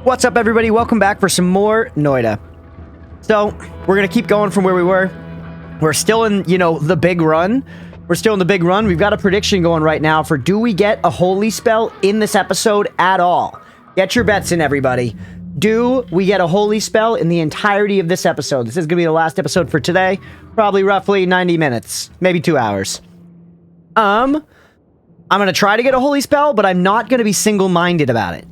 What's up, everybody? Welcome back for some more Noita. So, we're going to keep going from where we were. We're still in, the big run. We're still in the big run. We've got a prediction going right now for do we get a holy spell in this episode at all? Get your bets in, everybody. Do we get a holy spell in the entirety of this episode? This is going to be the last episode for today. Probably roughly 90 minutes. Maybe 2 hours. I'm going to try to get a holy spell, but I'm not going to be single-minded about it.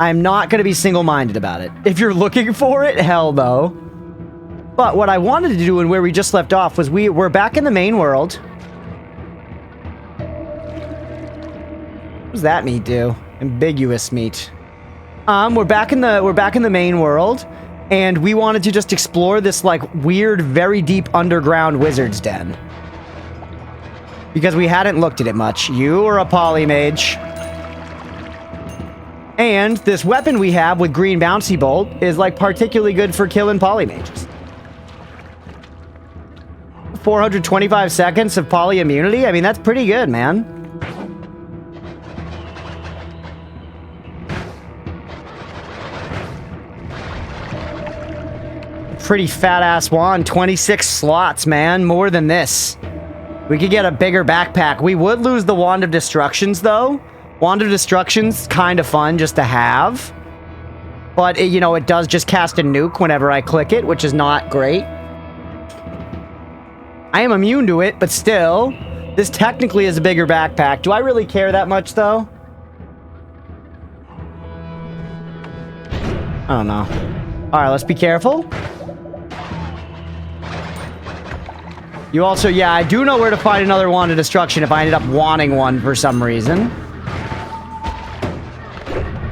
I'm not going to be single-minded about it. If you're looking for it, hell no. But what I wanted to do and where we just left off was we're back in the main world. What does that meat do? Ambiguous meat. We're back in the main world, and we wanted to just explore this like weird, very deep underground wizard's den. Because we hadn't looked at it much. You are a polymage. And this weapon we have with green bouncy bolt is like particularly good for killing polymages. 425 seconds of poly immunity? I mean, that's pretty good, man. Pretty fat ass wand. 26 slots, man. More than this. We could get a bigger backpack. We would lose the Wand of Destructions, though. Wand of Destruction's kind of fun just to have. But, it does just cast a nuke whenever I click it, which is not great. I am immune to it, but still, this technically is a bigger backpack. Do I really care that much, though? I don't know. Alright, let's be careful. You also, yeah, I do know where to find another Wand of Destruction if I ended up wanting one for some reason.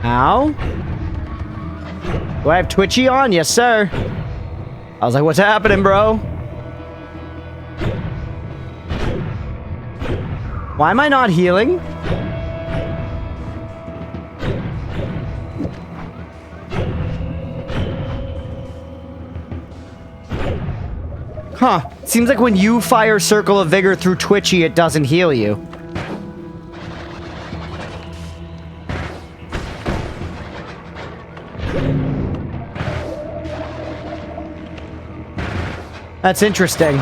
Ow. Do I have Twitchy on? Yes, sir. I was like, what's happening, bro? Why am I not healing? Huh. Seems like when you fire Circle of Vigor through Twitchy, it doesn't heal you. That's interesting.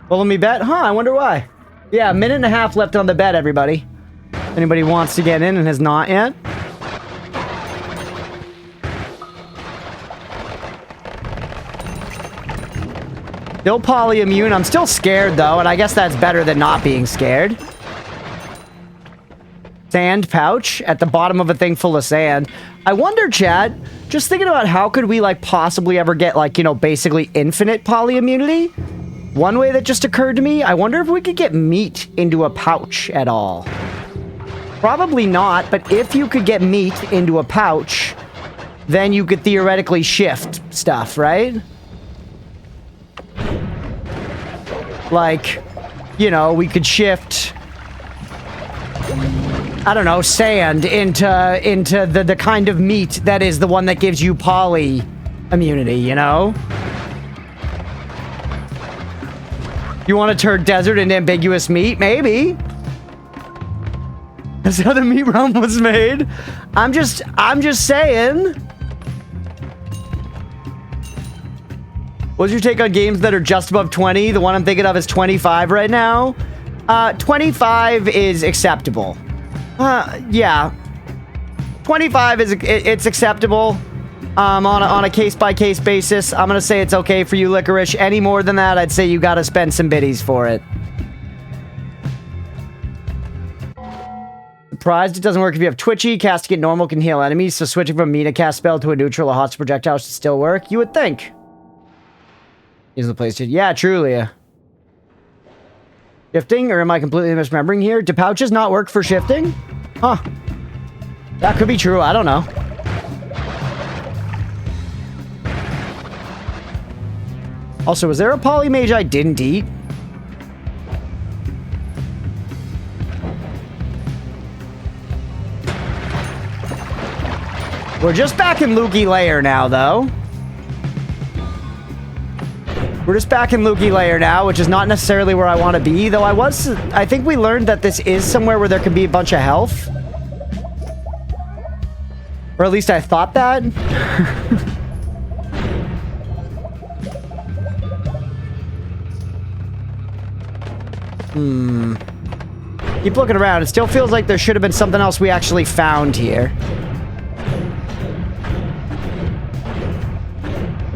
Well, let me bet. Huh, I wonder why. Yeah, a minute and a half left on the bet, everybody. Anybody wants to get in and has not yet? Still poly immune. I'm still scared, though, and I guess that's better than not being scared. Sand pouch at the bottom of a thing full of sand. I wonder, chat, just thinking about how could we, like, possibly ever get, like, basically infinite poly immunity? One way that just occurred to me, I wonder if we could get meat into a pouch at all. Probably not, but if you could get meat into a pouch, then you could theoretically shift stuff, right? Like, we could shift, I don't know, sand into the kind of meat that is the one that gives you poly immunity, You want to turn desert into ambiguous meat? Maybe. That's how the meat realm was made. I'm just saying. What's your take on games that are just above 20? The one I'm thinking of is 25 right now. 25 is acceptable. Yeah. 25 it's acceptable. On a case-by-case basis. I'm gonna say it's okay for you, Licorice. Any more than that, I'd say you gotta spend some biddies for it. Surprised it doesn't work if you have Twitchy. Casting it normal can heal enemies, so switching from me to cast spell to a neutral or hostile projectile should still work. You would think. Is the place to... Yeah, truly. Shifting, or am I completely misremembering here? Do pouches not work for shifting? Huh. That could be true, I don't know. Also, was there a polymage I didn't eat? We're just back in Lukey Lair now, though. We're just back in Lukey Lair now, which is not necessarily where I want to be, though I think we learned that this is somewhere where there can be a bunch of health. Or at least I thought that. Keep looking around. It still feels like there should have been something else we actually found here.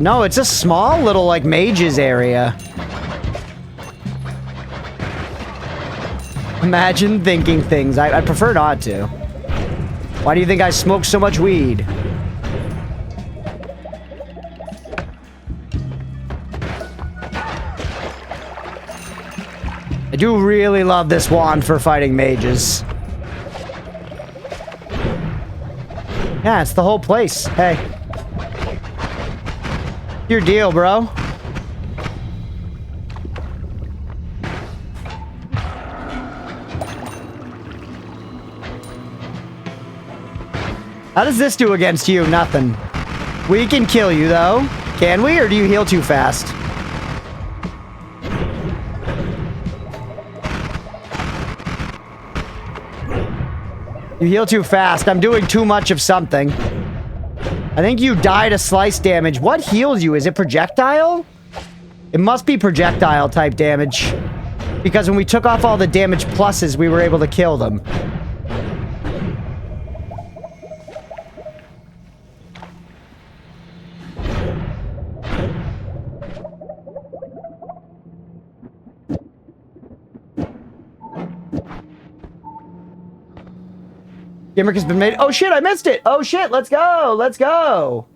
No, it's a small little, like, mages area. Imagine thinking things. I prefer not to. Why do you think I smoke so much weed? I do really love this wand for fighting mages. Yeah, it's the whole place. Hey. Your deal, bro. How does this do against you? Nothing. We can kill you, though. Can we, or do you heal too fast? You heal too fast. I'm doing too much of something. I think you die to slice damage. What heals you? Is it projectile? It must be projectile type damage. Because when we took off all the damage pluses, we were able to kill them. Gimmick has been made. Oh shit, I missed it. Oh shit, let's go. Let's go.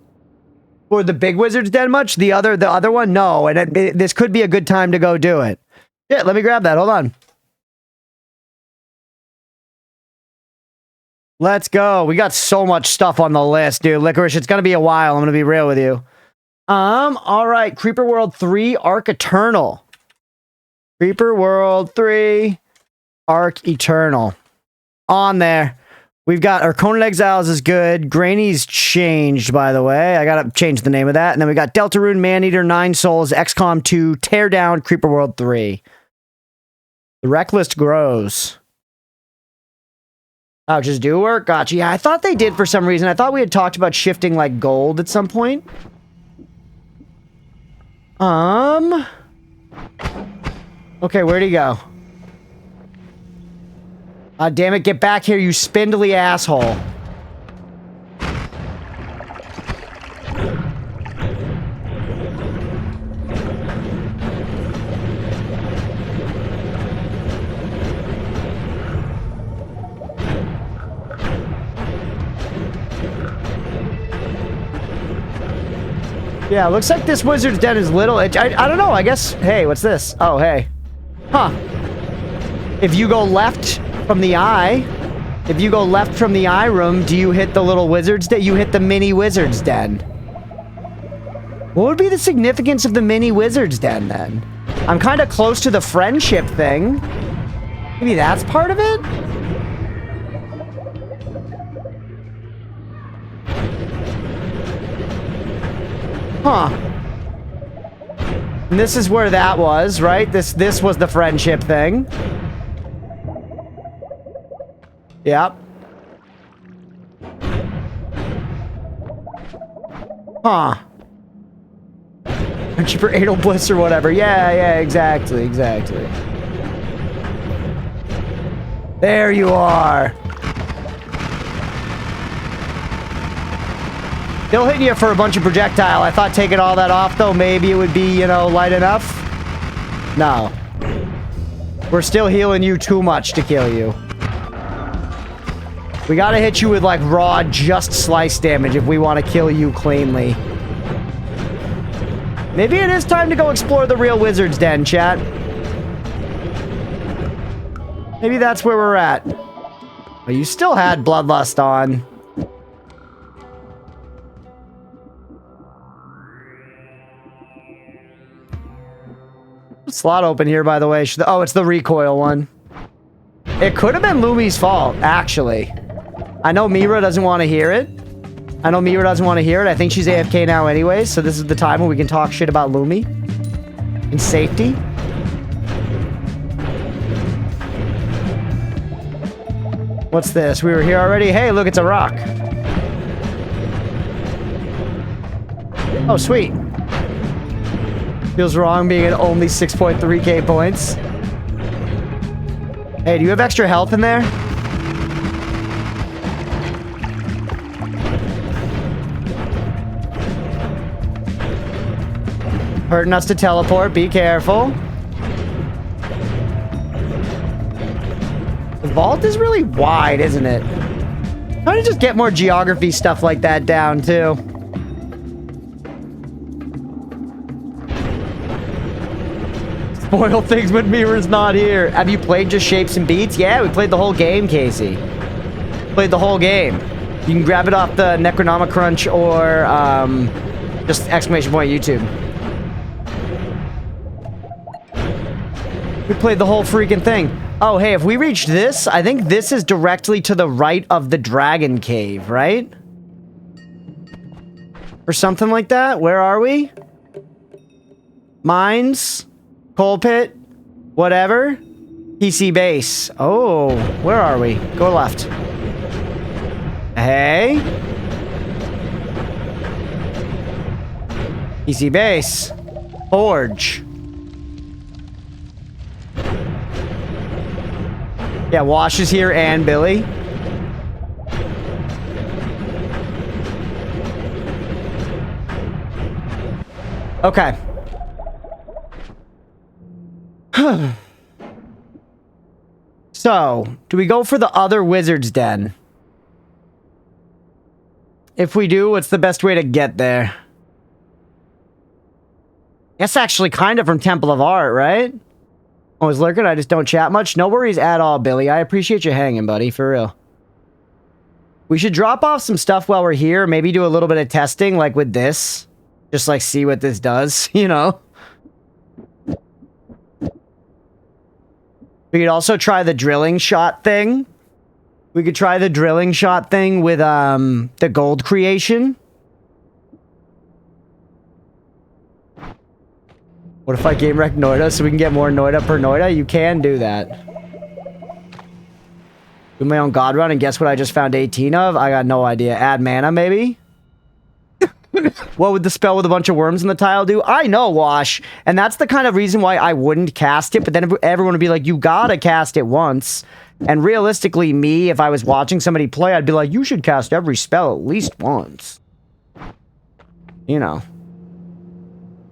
For the big wizard's den much? The other one? No. And this could be a good time to go do it. Shit, let me grab that. Hold on. Let's go. We got so much stuff on the list, dude. Licorice, it's gonna be a while. I'm gonna be real with you. All right. Creeper World 3, Arc Eternal. Creeper World 3, Arc Eternal. On there. We've got our Conan Exiles is good. Granny's changed, by the way. I gotta change the name of that. And then we got Deltarune, Maneater, 9 Souls, XCOM 2, Teardown, Creeper World 3. The rec list grows. Pouches do work. Gotcha. Yeah, I thought they did for some reason. I thought we had talked about shifting, like, gold at some point. Okay, where'd he go? Damn it, get back here, you spindly asshole. Yeah, looks like this wizard's den is little. I don't know, I guess. Hey, what's this? Oh, hey. Huh. If you go left from the eye, room, do you hit the little wizard's den? You hit the mini wizard's den. What would be the significance of the mini wizard's den, then? I'm kind of close to the friendship thing. Maybe that's part of it? Huh. And this is where that was, right? This was the friendship thing. Yep. Huh. Cheaper anal bliss or whatever. Yeah, exactly. There you are. Still hitting you for a bunch of projectile. I thought taking all that off, though, maybe it would be, you know, light enough. No. We're still healing you too much to kill you. We gotta hit you with, like, raw, just slice damage if we want to kill you cleanly. Maybe it is time to go explore the real wizard's den, chat. Maybe that's where we're at. Oh, you still had Bloodlust on. Slot open here, by the way. Oh, it's the recoil one. It could have been Lumi's fault, actually. I know Mira doesn't want to hear it. I think she's AFK now anyways, so this is the time when we can talk shit about Lumi. in safety. What's this? We were here already? Hey, look, it's a rock. Oh, sweet. Feels wrong being at only 6.3k points. Hey, do you have extra health in there? Hurting us to teleport. Be careful. The vault is really wide, isn't it? Trying to just get more geography stuff like that down, too. Spoil things when Mirror's not here. Have you played just Shapes and Beats? Yeah, we played the whole game, Casey. Played the whole game. You can grab it off the Necronomicrunch or just exclamation point YouTube. We played the whole freaking thing. Oh, hey, if we reach this, I think this is directly to the right of the Dragon Cave, right? Or something like that? Where are we? Mines? Coal pit? Whatever? PC base. Oh, where are we? Go left. Hey? PC base. Forge. Yeah, Wash is here and Billy. Okay. So, do we go for the other wizard's den? If we do, what's the best way to get there? That's actually kind of from Temple of Art, right? Always lurking, I just don't chat much. No worries at all, Billy. I appreciate you hanging, buddy, for real. We should drop off some stuff while we're here. Maybe do a little bit of testing, like with this. Just, like, see what this does, you know? We could also try the drilling shot thing. We could try the drilling shot thing with, the gold creation. What if I game wreck Noita so we can get more Noita per Noita? You can do that. Do my own god run and guess what I just found 18 of? I got no idea. Add mana, maybe? What would the spell with a bunch of worms in the tile do? I know, Wash. And that's the kind of reason why I wouldn't cast it. But then everyone would be like, you gotta cast it once. And realistically, me, if I was watching somebody play, I'd be like, you should cast every spell at least once. You know.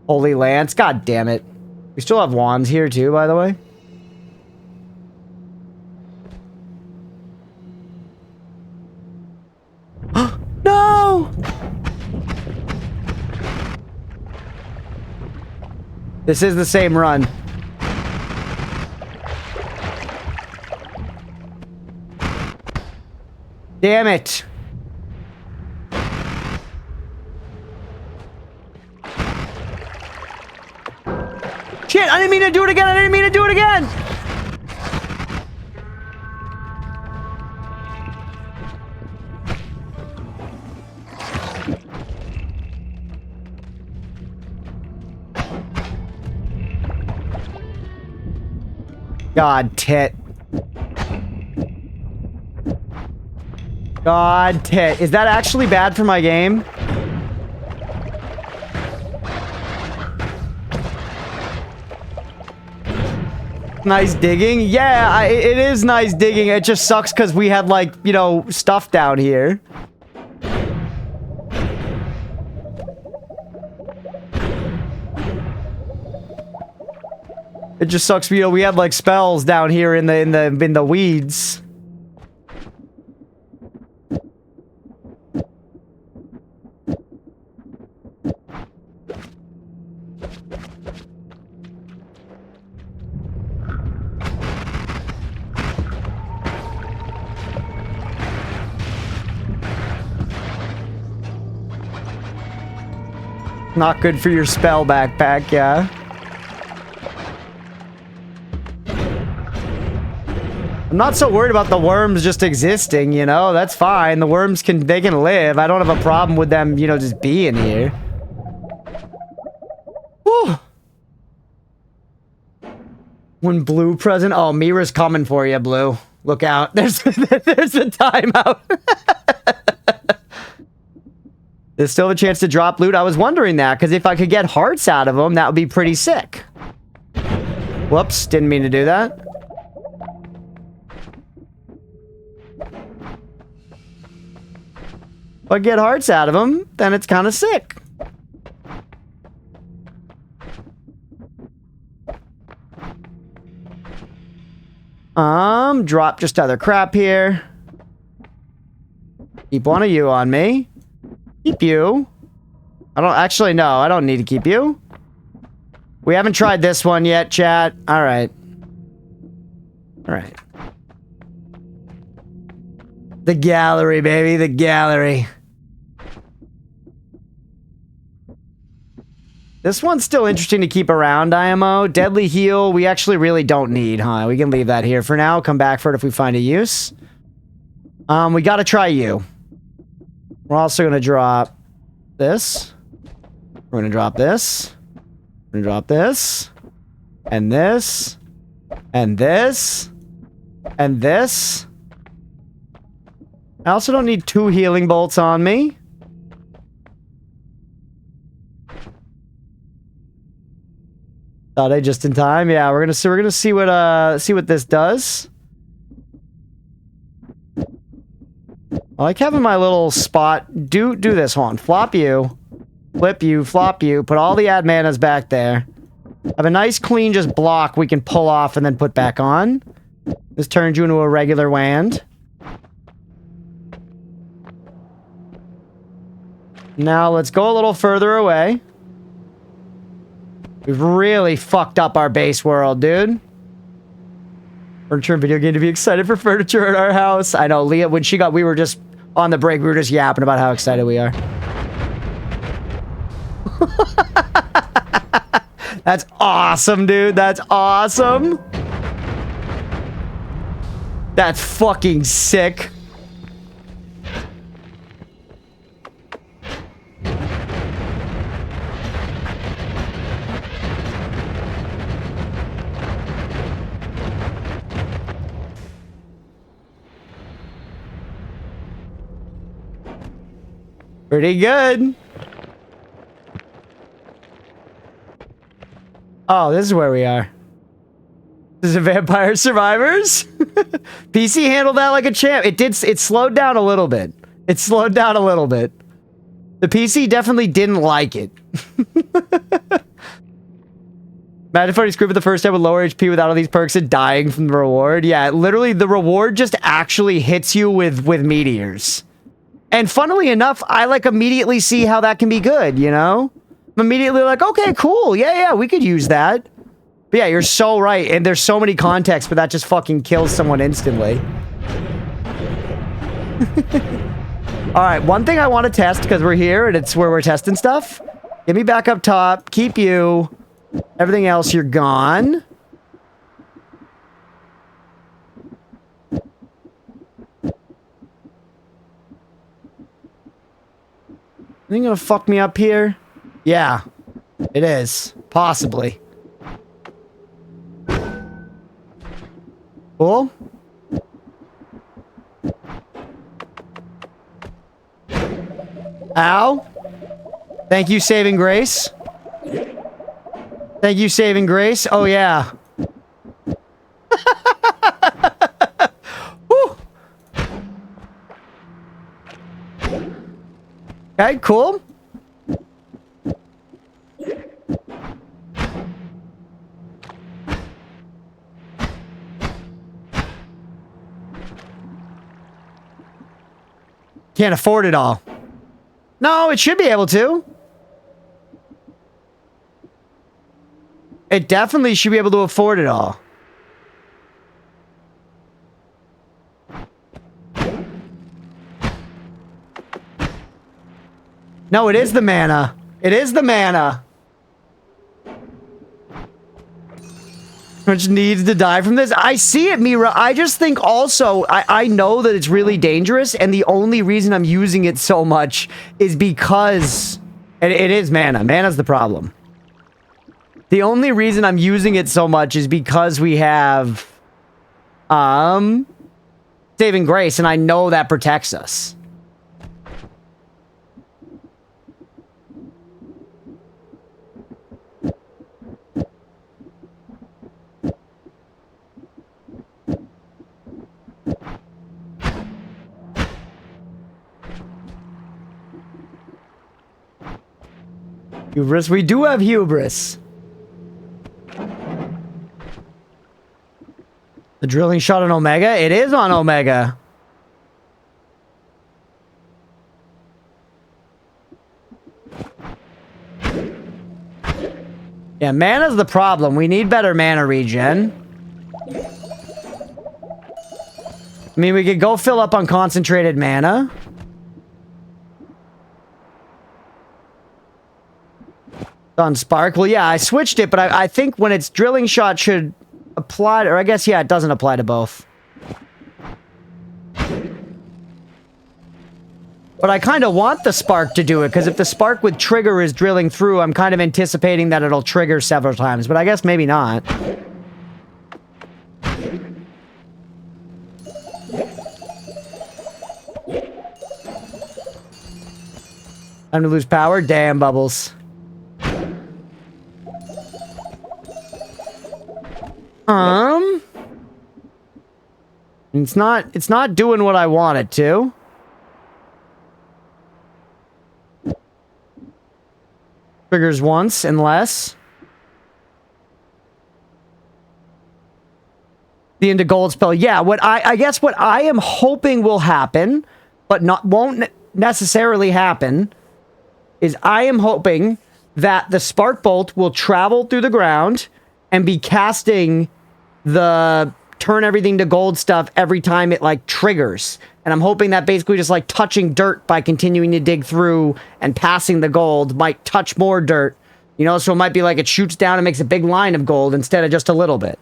Holy Lance. God damn it. We still have wands here too, by the way. No! This is the same run. Damn it. Shit, I didn't mean to do it again. I didn't mean to do it again. God tit. God tit. Is that actually bad for my game? Nice digging. Yeah, it is nice digging. It just sucks because we had, like, you know, stuff down here. It just sucks, you know, we had, like, spells down here in the weeds. Not good for your spell backpack, yeah. I'm not so worried about the worms just existing, you know? That's fine. The worms can live. I don't have a problem with them, you know, just being here. Whew. When Blue present. Oh, Mira's coming for you, Blue. Look out. There's a timeout. There's still a chance to drop loot. I was wondering that, because if I could get hearts out of them, that would be pretty sick. Whoops, didn't mean to do that. If I get hearts out of them, then it's kind of sick. Drop just other crap here. Keep one of you on me. Keep you. I don't actually know. I don't need to keep you. We haven't tried this one yet, chat. All right. All right. The gallery, baby. The gallery. This one's still interesting to keep around, IMO. Deadly heal, we actually really don't need, huh? We can leave that here for now. Come back for it if we find a use. We gotta try you. We're also gonna drop this. We're gonna drop this. We're gonna drop this. And this. And this. And this. I also don't need 2 healing bolts on me. Thought I just in time. Yeah, we're gonna see what this does. I like having my little spot. Do this one. Flop you, flip you, flop you. Put all the ad manas back there. Have a nice clean just block we can pull off and then put back on. This turns you into a regular wand. Now let's go a little further away. We've really fucked up our base world, dude. Furniture and video game to be excited for furniture at our house. I know, Leah, when she got, we were just on the break, we were just yapping about how excited we are. That's awesome, dude. That's awesome. That's fucking sick. Pretty good. Oh, this is where we are. This is a Vampire Survivors. PC handled that like a champ. It slowed down a little bit. It slowed down a little bit. The PC definitely didn't like it. Imagine if I screwed with the first time with lower HP without all these perks and dying from the reward. Yeah, literally the reward just actually hits you with meteors. And funnily enough, I like immediately see how that can be good, you know? I'm immediately like, okay, cool. Yeah, we could use that. But yeah, you're so right. And there's so many contexts, but that just fucking kills someone instantly. All right, one thing I want to test, because we're here and it's where we're testing stuff. Get me back up top. Keep you. Everything else, you're gone. Anything gonna fuck me up here? Yeah, it is. Possibly. Cool. Ow. Thank you, Saving Grace. Thank you, Saving Grace. Oh, yeah. Woo. Okay, cool. Can't afford it all. No, it should be able to. It definitely should be able to afford it all. No, it is the mana. It is the mana. Which needs to die from this. I see it, Mira. I just think also, I know that it's really dangerous, and the only reason I'm using it so much is because it is mana. Mana's the problem. The only reason I'm using it so much is because we have saving grace, and I know that protects us. Hubris, we do have hubris. The drilling shot on Omega? It is on Omega. Yeah, mana's the problem. We need better mana regen. I mean, we could go fill up on concentrated mana. On Spark. Well, yeah, I switched it, but I think when it's drilling shot should apply, or I guess, yeah, it doesn't apply to both. But I kind of want the Spark to do it, because if the Spark with trigger is drilling through, I'm kind of anticipating that it'll trigger several times, but I guess maybe not. Time to lose power? Damn, Bubbles. It's not doing what I want it to. Triggers once, unless the into gold spell. Yeah, what I guess what I am hoping will happen, but won't necessarily happen, is I am hoping that the Spark Bolt will travel through the ground and be casting the turn everything to gold stuff every time it, like, triggers. And I'm hoping that basically just, like, touching dirt by continuing to dig through and passing the gold might touch more dirt. You know, so it might be like it shoots down and makes a big line of gold instead of just a little bit.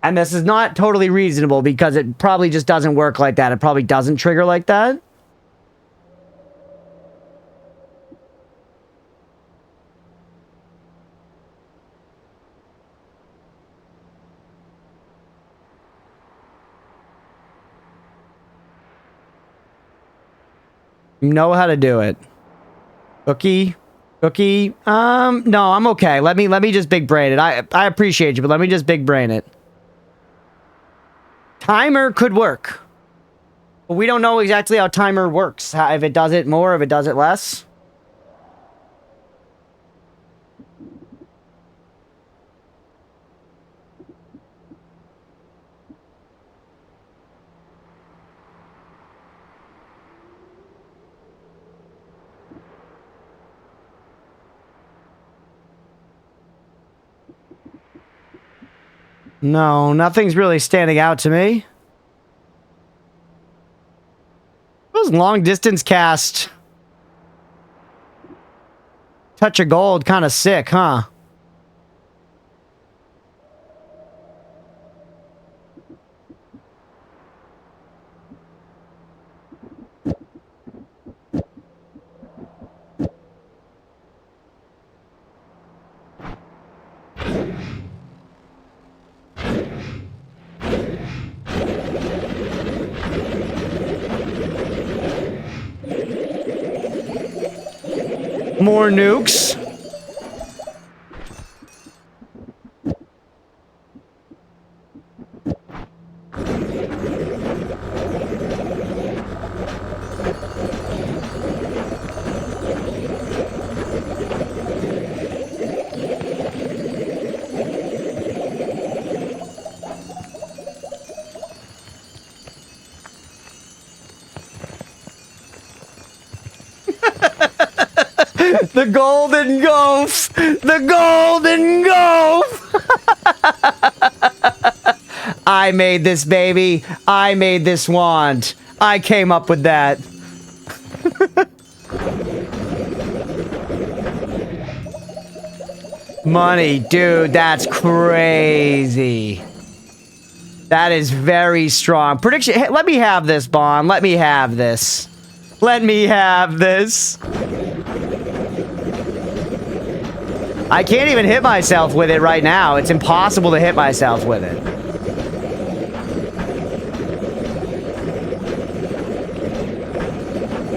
And this is not totally reasonable because it probably just doesn't work like that. It probably doesn't trigger like that. Know how to do it. Cookie? No, I'm okay. Let me just big brain it. I appreciate you, but let me just big brain it. Timer could work. But we don't know exactly how timer works. If it does it more, if it does it less. No, nothing's really standing out to me. Those long distance cast. Touch of gold, kind of sick, huh? More nukes. The golden ghost! The golden ghost! I made this, baby. I made this wand. I came up with that. Money, dude, that's crazy. That is very strong. Prediction, hey, let me have this, Bond. Let me have this. Let me have this. I can't even hit myself with it right now. It's impossible to hit myself with it.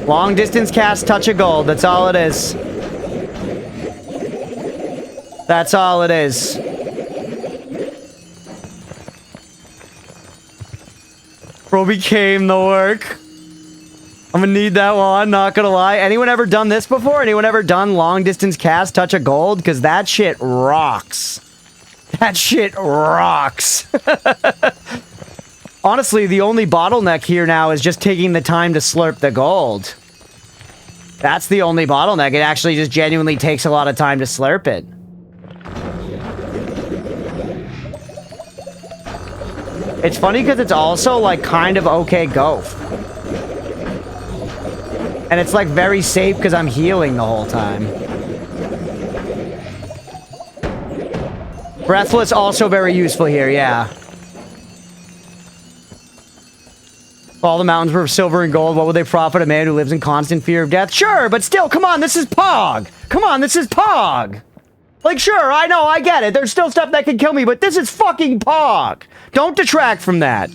Long distance cast, touch of gold. That's all it is. That's all it is. Bro became the work. I'm gonna need that one, not gonna lie. Anyone ever done this before? Anyone ever done long distance cast, touch of gold? Because that shit rocks. That shit rocks. Honestly, the only bottleneck here now is just taking the time to slurp the gold. That's the only bottleneck. It actually just genuinely takes a lot of time to slurp it. It's funny because it's also like kind of okay go. And it's like very safe because I'm healing the whole time. Breathless also very useful here, yeah. If all the mountains were silver and gold, what would they profit a man who lives in constant fear of death? Sure, but still, come on, this is Pog! Come on, this is Pog! Like, sure, I know, I get it. There's still stuff that can kill me, but this is fucking Pog! Don't detract from that.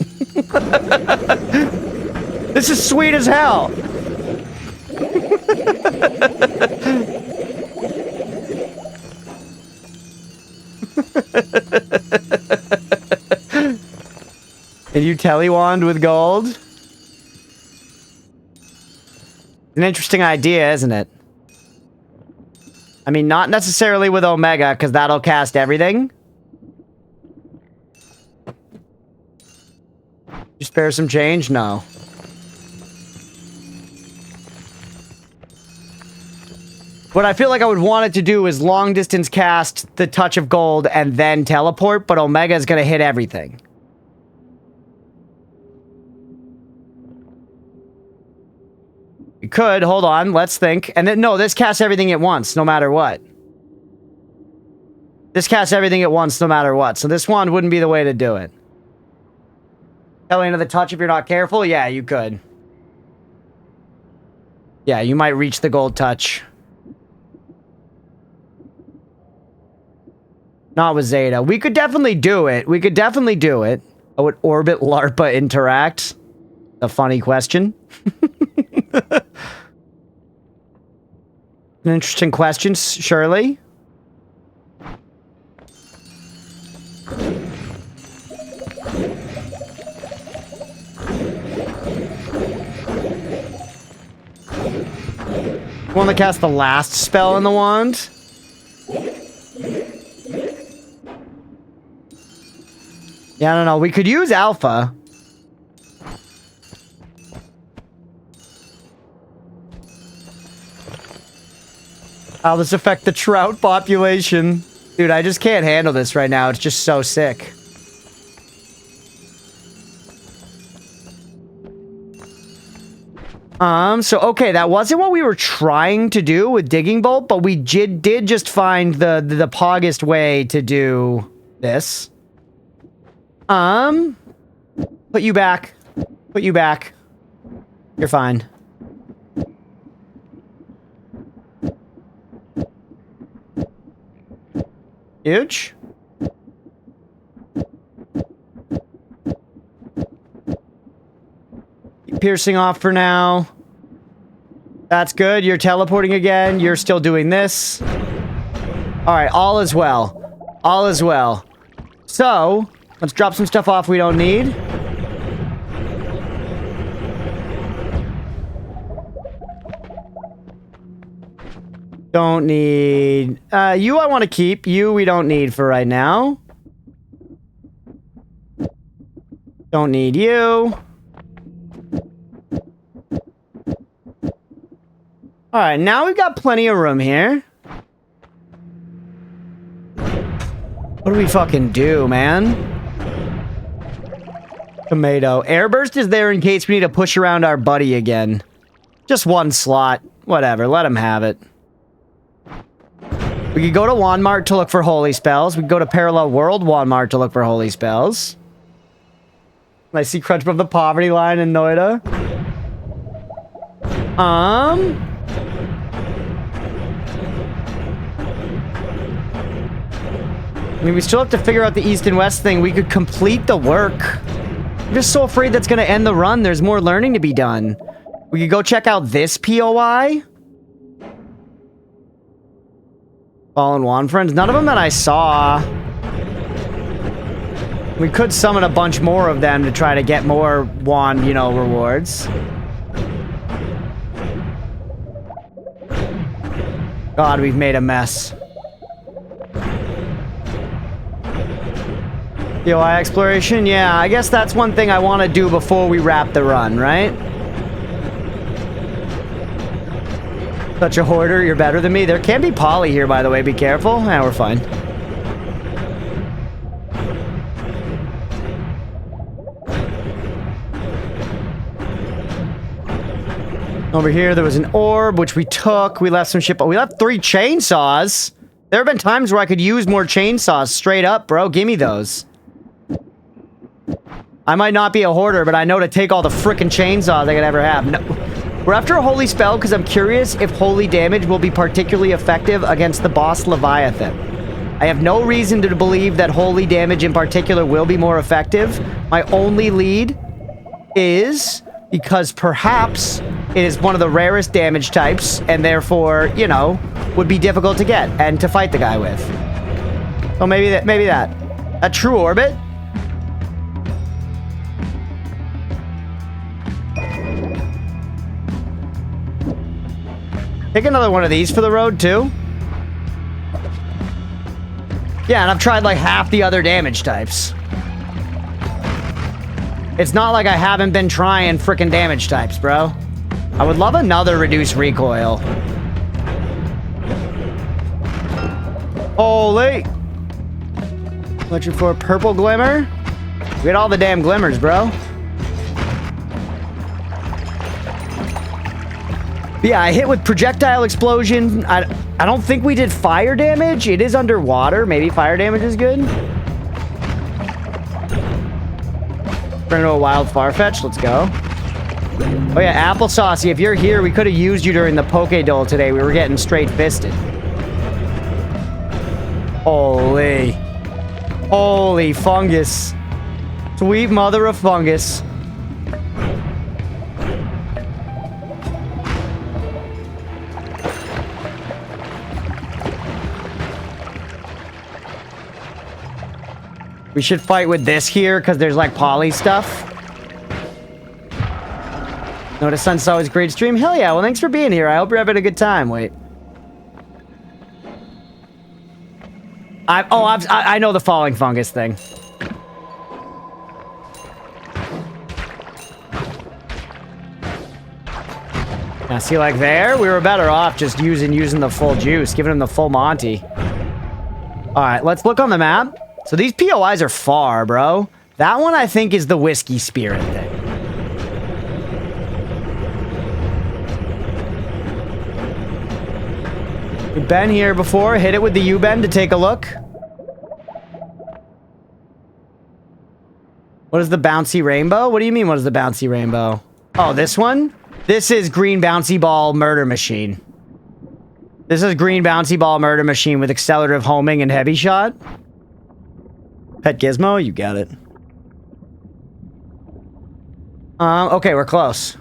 This is sweet as hell. And you telewand with gold? An interesting idea, isn't it? I mean, not necessarily with Omega, because that'll cast everything. You spare some change? No. What I feel like I would want it to do is long distance cast the touch of gold and then teleport, but Omega is going to hit everything. You could, hold on, let's think. And then, no, this casts everything at once, no matter what. This casts everything at once, no matter what. So this wand wouldn't be the way to do it. Telling into the touch if you're not careful? Yeah, you could. Yeah, you might reach the gold touch. Not with Zeta. We could definitely do it. We could definitely do it. Oh, would Orbit LARPA interact? A funny question. An interesting question, surely. Want to cast the last spell in the wand? Yeah, I don't know. We could use Alpha. How does this affect the trout population? Dude, I just can't handle this right now. It's just so sick. So, okay, that wasn't what we were trying to do with Digging Bolt, but we did just find the poggest way to do this. Put you back. Put you back. You're fine. Huge. Keep piercing off for now. That's good. You're teleporting again. You're still doing this. Alright, all is well. All is well. So, let's drop some stuff off we don't need. Don't need... you I want to keep. You we don't need for right now. Don't need you. Alright, now we've got plenty of room here. What do we fucking do, man? Tomato. Airburst is there in case we need to push around our buddy again. Just one slot. Whatever, let him have it. We could go to Wanmart to look for holy spells. We could go to Parallel World Wanmart to look for holy spells. I see Crunchpuff the poverty line in Noita. I mean, we still have to figure out the east and west thing. We could complete the work. I'm just so afraid that's going to end the run. There's more learning to be done. We could go check out this POI. Fallen Wand Friends. None of them that I saw. We could summon a bunch more of them to try to get more wand, you know, rewards. God, we've made a mess. POI exploration? Yeah, I guess that's one thing I want to do before we wrap the run, right? Such a hoarder, you're better than me. There can be poly here, by the way. Be careful. Nah, we're fine. Over here, there was an orb, which we took. We left some shit, but we left 3 chainsaws. There have been times where I could use more chainsaws. Straight up, bro. Give me those. I might not be a hoarder, but I know to take all the frickin' chainsaws I could ever have. No. We're after a holy spell because I'm curious if holy damage will be particularly effective against the boss Leviathan. I have no reason to believe that holy damage in particular will be more effective. My only lead is because perhaps it is one of the rarest damage types and therefore, you know, would be difficult to get and to fight the guy with. So maybe that. A true orbit? Take another one of these for the road, too. Yeah, and I've tried like half the other damage types. It's not like I haven't been trying frickin' damage types, bro. I would love another reduced recoil. Holy! Looking for a purple glimmer? We got all the damn glimmers, bro. Yeah, I hit with projectile explosion. I don't think we did fire damage. It is underwater. Maybe fire damage is good. Turn into a wild Farfetch. Let's go. Oh yeah, Applesauce. If you're here, we could have used you during the Poke Dole today. We were getting straight fisted. Holy. Holy fungus. Sweet mother of fungus. We should fight with this here, because there's, like, poly stuff. Notice Sun's always great stream. Hell yeah, well, thanks for being here. I hope you're having a good time. Wait. I know the falling fungus thing. Now, see, like there, we were better off just using the full juice, giving him the full Monty. All right, let's look on the map. So these POIs are far, bro. That one, I think, is the whiskey spirit thing. We've been here before. Hit it with the U-bend to take a look. What is the bouncy rainbow? What do you mean, what is the bouncy rainbow? Oh, this one? This is green bouncy ball murder machine. This is green bouncy ball murder machine with accelerative homing and heavy shot. Pet Gizmo, you got it. Okay, we're close.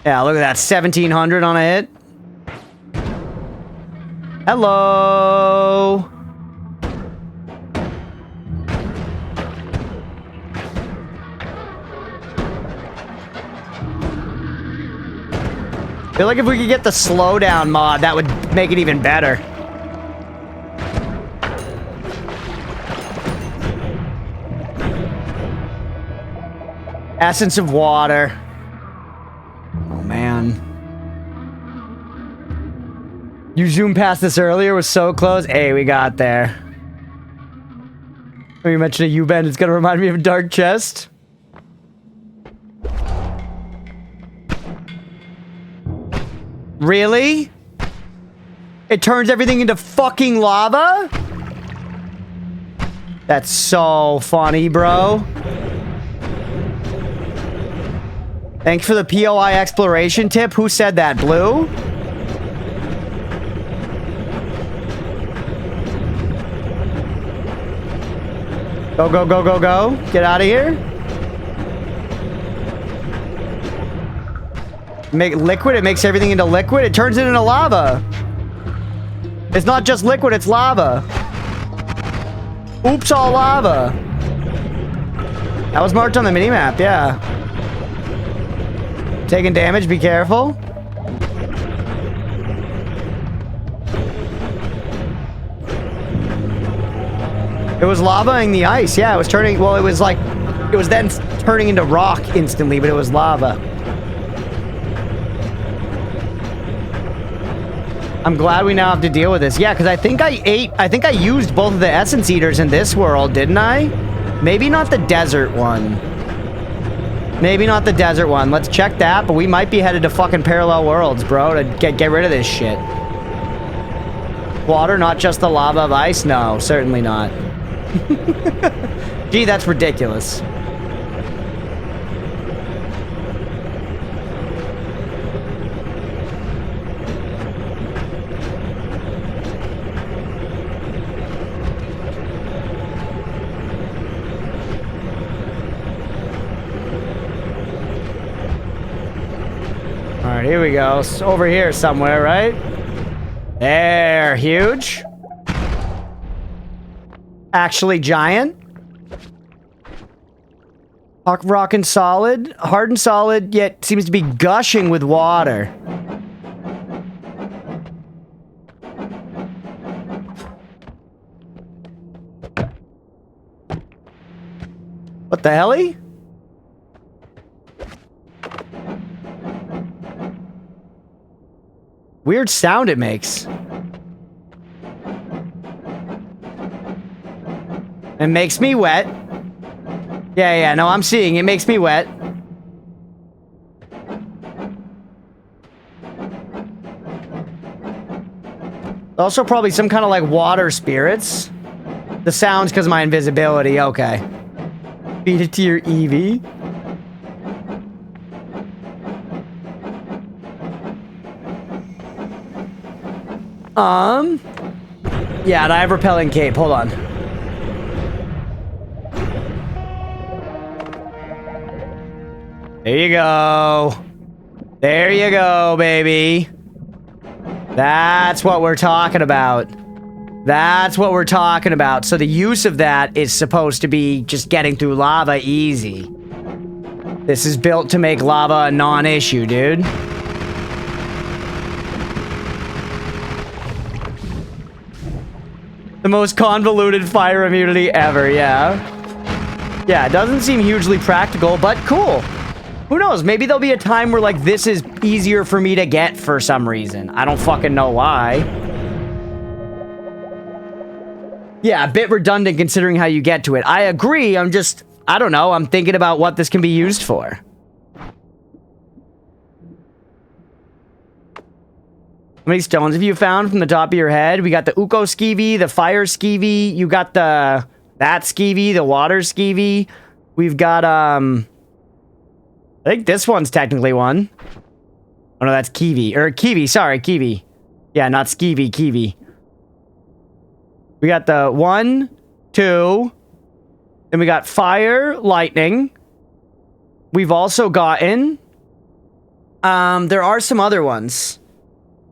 Yeah, look at that, 1700 on a hit. Hello. I feel like if we could get the slowdown mod, that would make it even better. Essence of water. Oh, man. You zoomed past this earlier, was so close. Hey, we got there. When you mentioned a U-bend, it's gonna remind me of a dark chest. Really? It turns everything into fucking lava? That's so funny, bro. Thanks for the POI exploration tip. Who said that? Blue? Go, go, go, go, go. Get out of here. Make liquid. It makes everything into liquid. It turns it into lava. It's not just liquid, it's lava. Oops, all lava. That was marked on the minimap, yeah. Taking damage, be careful. It was lavaing the ice, yeah, it was turning, well, it was like, it was then turning into rock instantly, but it was lava. I'm glad we now have to deal with this. Yeah, because I think I used both of the essence eaters in this world, didn't I? Maybe not the desert one. Maybe not the desert one. Let's check that, but we might be headed to fucking parallel worlds, bro, to get rid of this shit. Water, not just the lava of ice? No, certainly not. Gee, that's ridiculous. Alright, here we go. It's over here somewhere, right? There, huge. Actually giant. Rock and solid. Hard and solid, yet seems to be gushing with water. What the helly? Weird sound it makes. It makes me wet. Yeah, no, I'm seeing. It makes me wet. Also probably some kind of like water spirits. The sound's because of my invisibility. Okay. Feed it to your Eevee. Yeah, I have repelling cape. Hold on. There you go. There you go, baby. That's what we're talking about. That's what we're talking about. So the use of that is supposed to be just getting through lava easy. This is built to make lava a non-issue, dude. The most convoluted fire immunity ever, yeah. Yeah, it doesn't seem hugely practical, but cool. Who knows? Maybe there'll be a time where, like, this is easier for me to get for some reason. I don't fucking know why. Yeah, a bit redundant considering how you get to it. I agree, I don't know, I'm thinking about what this can be used for. How many stones have you found from the top of your head? We got the Uko Skeevy, the Fire Skeevy. You got that Skeevy, the Water Skeevy. We've got, I think this one's technically one. Oh, no, that's Kiwi. Or Kiwi, sorry, Kiwi. Yeah, not Skeevy, Kiwi. We got the 1, 2. Then we got Fire, Lightning. We've also gotten... there are some other ones.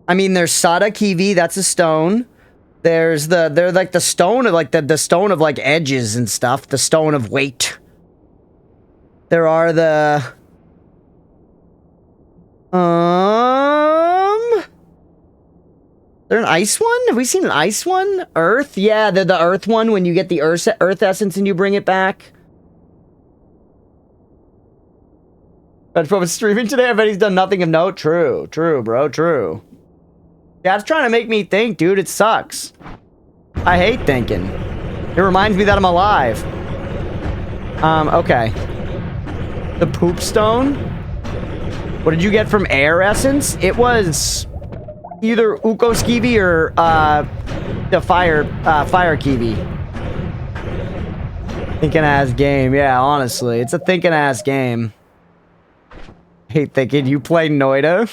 I mean, there's Sada Kiwi, that's a stone. They're like the stone of like the stone of like edges and stuff. The stone of weight. There are the... There an ice one? Have we seen an ice one? Earth? Yeah, they're the earth one when you get the earth essence and you bring it back. Crunchpuff is streaming today. I bet he's done nothing of note. True, bro, true. That's trying to make me think, dude. It sucks. I hate thinking. It reminds me that I'm alive. Okay. The poop stone. What did you get from air essence? It was either Uko Skeevy or the fire Kiwi. Thinking ass game. Yeah, honestly, it's a thinking ass game. hate thinking you play Noita.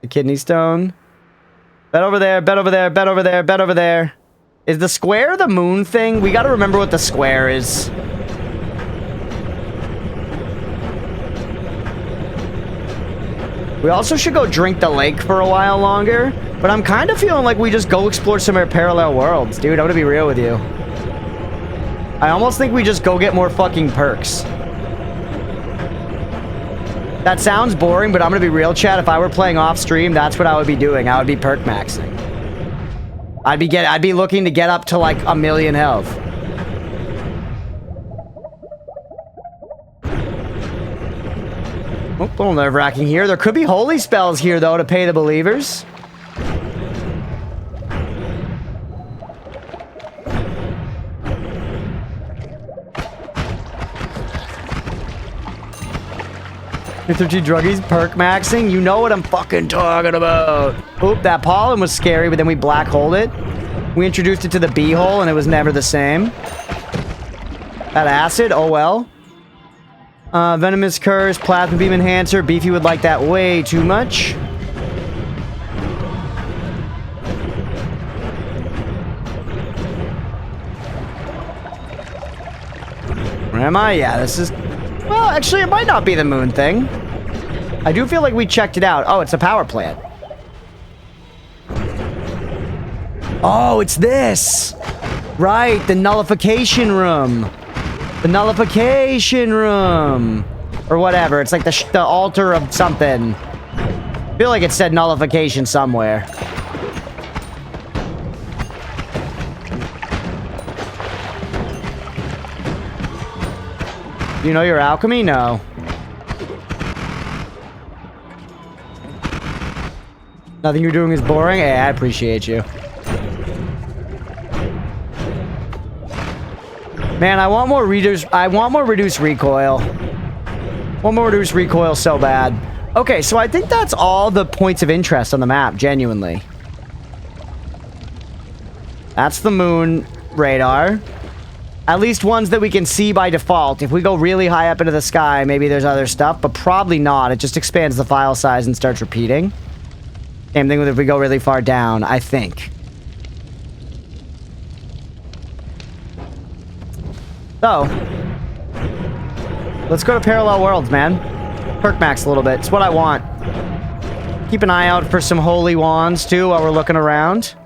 The kidney stone. Bet over there, bet over there, bet over there, bet over there. Is the square the moon thing? We gotta remember what the square is. We also should go drink the lake for a while longer. But I'm kind of feeling like we just go explore some more parallel worlds, dude. I'm gonna be real with you. I almost think we just go get more fucking perks. That sounds boring, but I'm gonna be real, chat. If I were playing off stream, that's what I would be doing. I would be perk maxing. I'd be looking to get up to like 1,000,000 health. Oh, a little nerve-wracking here. There could be holy spells here, though, to pay the believers. Mr. G Druggies, perk maxing. You know what I'm fucking talking about. Oop, that pollen was scary, but then we black holed it. We introduced it to the bee hole, and it was never the same. That acid, oh well. Venomous Curse, Plasma Beam Enhancer. Beefy would like that way too much. Where am I? Yeah, this is... Well, actually, it might not be the moon thing. I do feel like we checked it out. Oh, it's a power plant. Oh, it's this. Right, the nullification room. The nullification room. Or whatever. It's like the altar of something. I feel like it said nullification somewhere. Do you know your alchemy? No. Nothing you're doing is boring? Hey, I appreciate you. Man, I want more reduced recoil. Want more reduced recoil so bad. Okay, so I think that's all the points of interest on the map, genuinely. That's the moon radar. At least ones that we can see by default. If we go really high up into the sky, maybe there's other stuff, but probably not. It just expands the file size and starts repeating. Same thing with if we go really far down, I think. So, let's go to Parallel Worlds, man. Perk max a little bit. It's what I want. Keep an eye out for some holy wands, too, while we're looking around.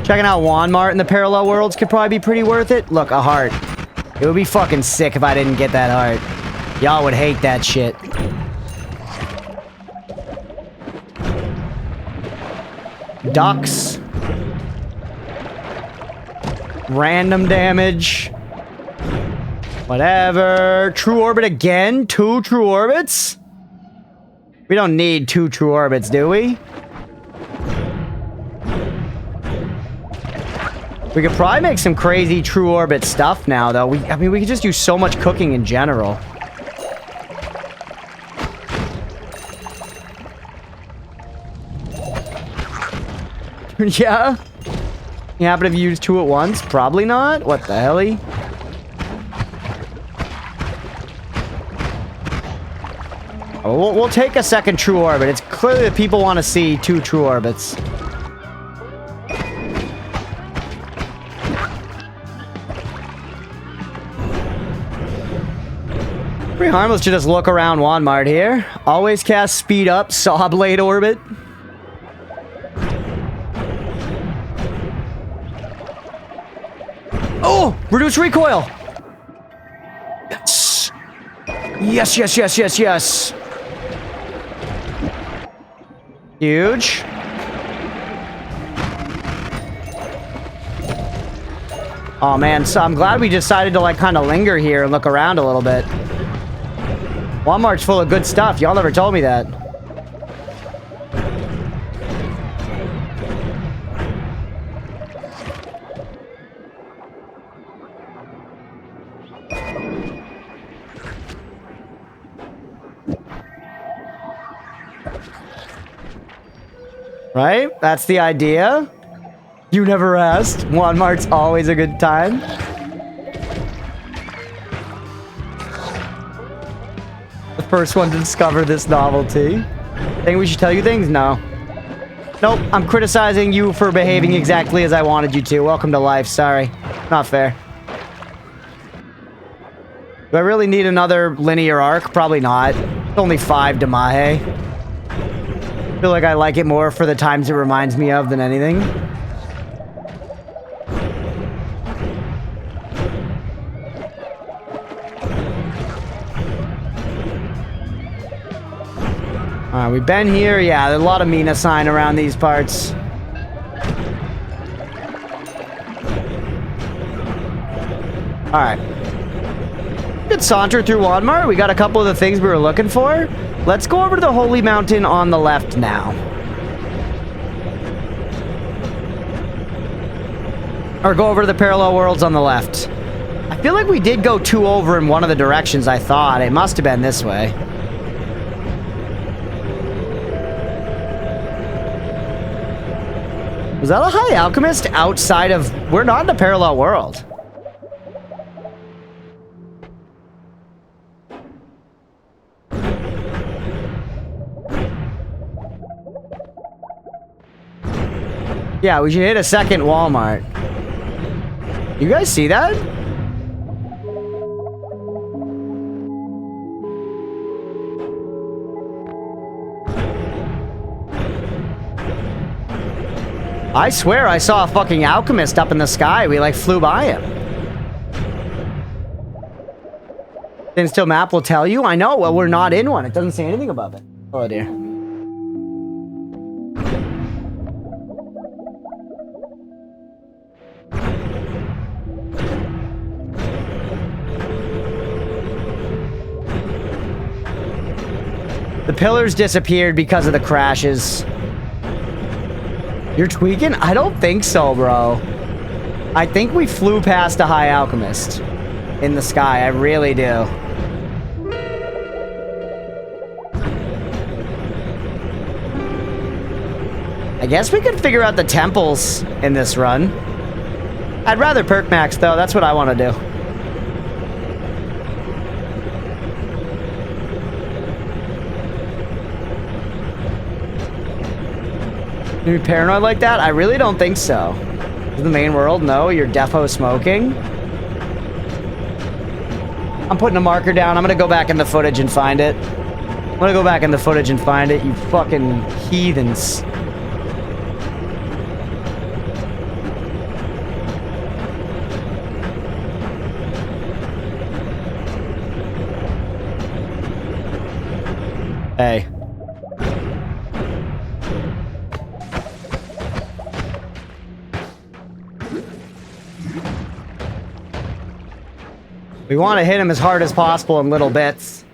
Checking out Walmart in the Parallel Worlds could probably be pretty worth it. Look, a heart. It would be fucking sick if I didn't get that heart. Y'all would hate that shit. Ducks. Random damage. Whatever. True orbit again? 2 true orbits? We don't need 2 true orbits, do we? We could probably make some crazy true orbit stuff now, though. I mean, we could just do so much cooking in general. Yeah? You happen to have used 2 at once? Probably not. What the helly? Oh, we'll take a second true orbit. It's clear that people want to see 2 true orbits. Pretty harmless to just look around Walmart here. Always cast speed up, saw blade orbit. Oh! Reduce recoil! Yes! Yes, yes, yes, yes, yes! Huge. Oh man, so I'm glad we decided to like kind of linger here and look around a little bit. Walmart's full of good stuff. Y'all never told me that. Right? That's the idea. You never asked. Walmart's always a good time. First one to discover this novelty. Think we should tell you things? No. Nope, I'm criticizing you for behaving exactly as I wanted you to. Welcome to life, sorry. Not fair. Do I really need another linear arc? Probably not. It's only 5 to Mahe. I feel like I like it more for the times it reminds me of than anything. We've been here. Yeah, there's a lot of Mina sign around these parts. Alright. Good saunter through Walmart. We got a couple of the things we were looking for. Let's go over to the Holy Mountain on the left now. Or go over to the Parallel Worlds on the left. I feel like we did go 2 over in one of the directions, I thought. It must have been this way. Was that a High Alchemist outside of... We're not in a parallel world. Yeah, we should hit a second Walmart. You guys see that? I swear I saw a fucking alchemist up in the sky. We like flew by him. Still map will tell you. I know. Well, we're not in one. It doesn't say anything above it. Oh dear. The pillars disappeared because of the crashes. You're tweaking? I don't think so, bro. I think we flew past a High Alchemist in the sky. I really do. I guess we could figure out the temples in this run. I'd rather perk max, though. That's what I want to do. You paranoid like that? I really don't think so. The main world? No, you're defo smoking. I'm putting a marker down. I'm gonna go back in the footage and find it. I'm gonna go back in the footage and find it, you fucking heathens. Hey. We want to hit him as hard as possible in little bits.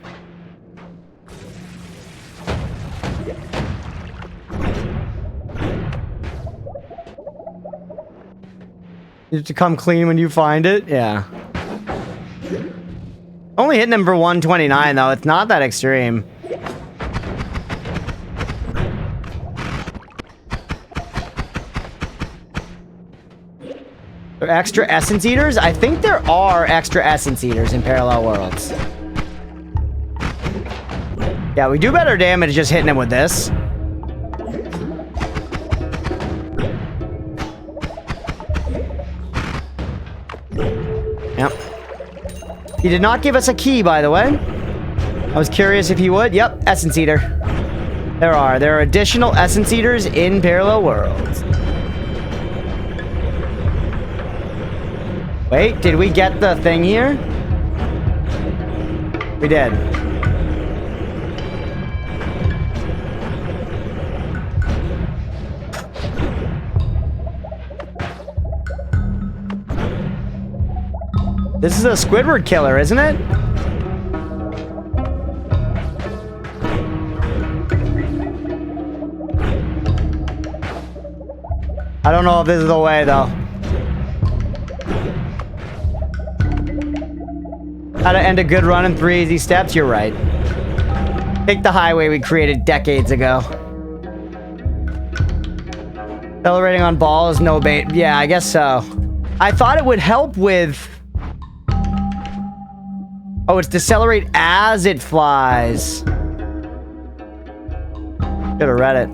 You have to come clean when you find it? Yeah. Only hitting him for 129 though. It's not that extreme. Extra essence eaters? I think there are extra essence eaters in parallel worlds. Yeah, we do better damage just hitting him with this. Yep. He did not give us a key, by the way. I was curious if he would. Yep, essence eater. There are additional essence eaters in parallel worlds. Wait, did we get the thing here? We did. This is a Squidward killer, isn't it? I don't know if this is the way, though. How to end a good run in 3 easy steps? You're right. Take the highway we created decades ago. Accelerating on ball is no bait. Yeah, I guess so. I thought it would help with... Oh, it's decelerate as it flies. Should have read it.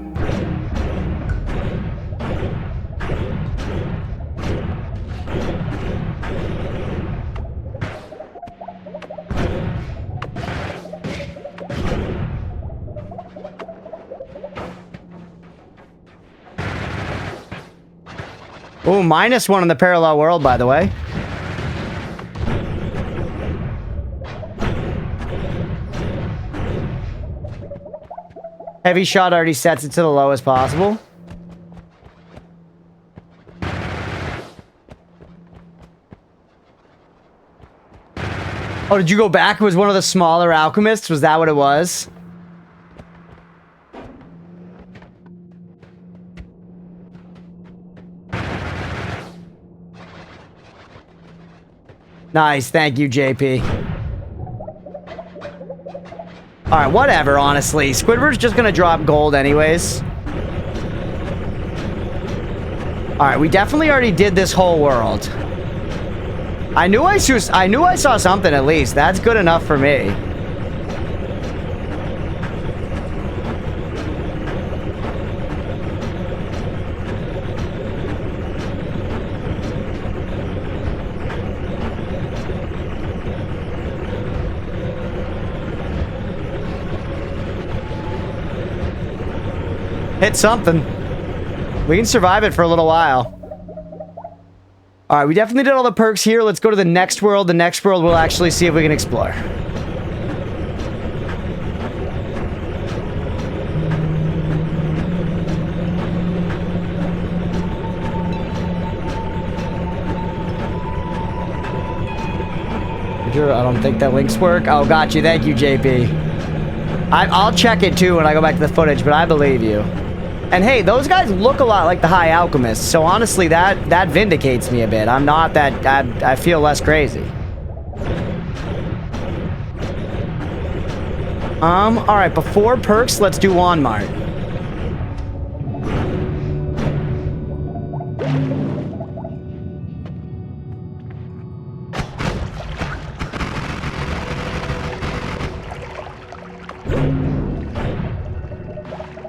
Oh, -1 in the parallel world, by the way. Heavy shot already sets it to the lowest possible. Oh, did you go back? It was one of the smaller alchemists? Was that what it was? Nice, thank you, JP. Alright, whatever, honestly. Squidward's just gonna drop gold anyways. Alright, we definitely already did this whole world. I knew I saw something at least. That's good enough for me. Hit something. We can survive it for a little while. Alright, we definitely did all the perks here. Let's go to the next world. The next world we'll actually see if we can explore. I don't think that links work. Oh, got you. Thank you, JP. I'll check it too when I go back to the footage, but I believe you. And hey, those guys look a lot like the High Alchemists, so honestly, that vindicates me a bit. I'm not that... I feel less crazy. Alright, before perks, let's do Walmart.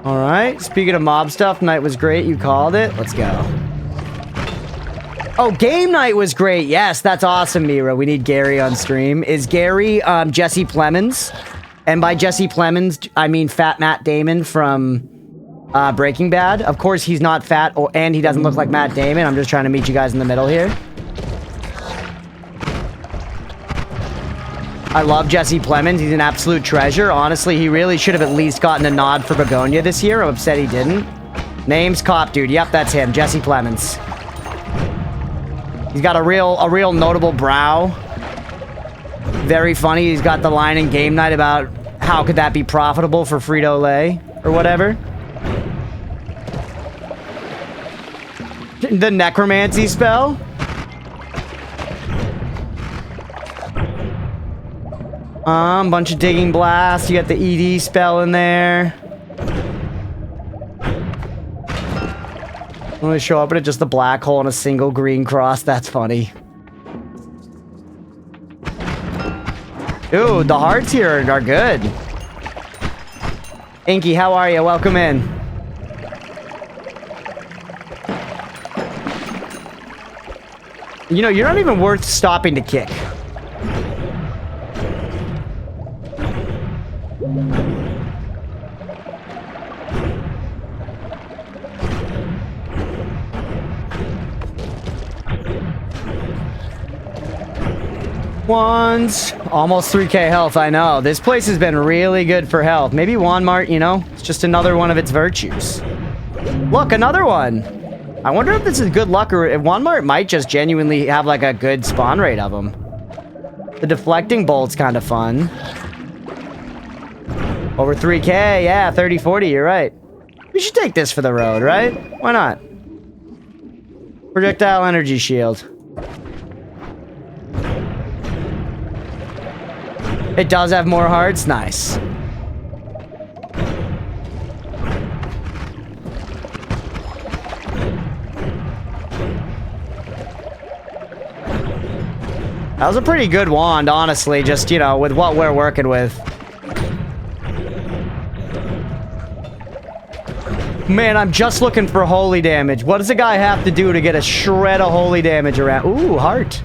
Alright, speaking of mob stuff, night was great. You called it. Let's go. Oh, game night was great. Yes, that's awesome, Mira. We need Gary on stream. Is Gary Jesse Plemons? And by Jesse Plemons, I mean Fat Matt Damon from Breaking Bad. Of course, he's not fat, and he doesn't look like Matt Damon. I'm just trying to meet you guys in the middle here. I love Jesse Plemons. He's an absolute treasure. Honestly, he really should have at least gotten a nod for Begonia this year. I'm upset he didn't. Name's Cop Dude. Yep, that's him. Jesse Plemons. He's got a real notable brow. Very funny. He's got the line in Game Night about how could that be profitable for Frito-Lay or whatever. The necromancy spell. Bunch of digging blast. You got the ED spell in there. I'm gonna show up at just a black hole and a single green cross. That's funny. Ooh, the hearts here are good. Inky, how are you? Welcome in. You know, you're not even worth stopping to kick. Wands. Almost 3k health, I know. This place has been really good for health. Maybe Walmart, you know, it's just another one of its virtues. Look, another one. I wonder if this is good luck or if Walmart might just genuinely have like a good spawn rate of them. The deflecting bolt's kind of fun. Over 3k, yeah, 30, 40, you're right. We should take this for the road, right? Why not? Projectile energy shield. It does have more hearts? Nice. That was a pretty good wand, honestly, just, you know, with what we're working with. Man, I'm just looking for holy damage. What does a guy have to do to get a shred of holy damage around? Ooh, heart.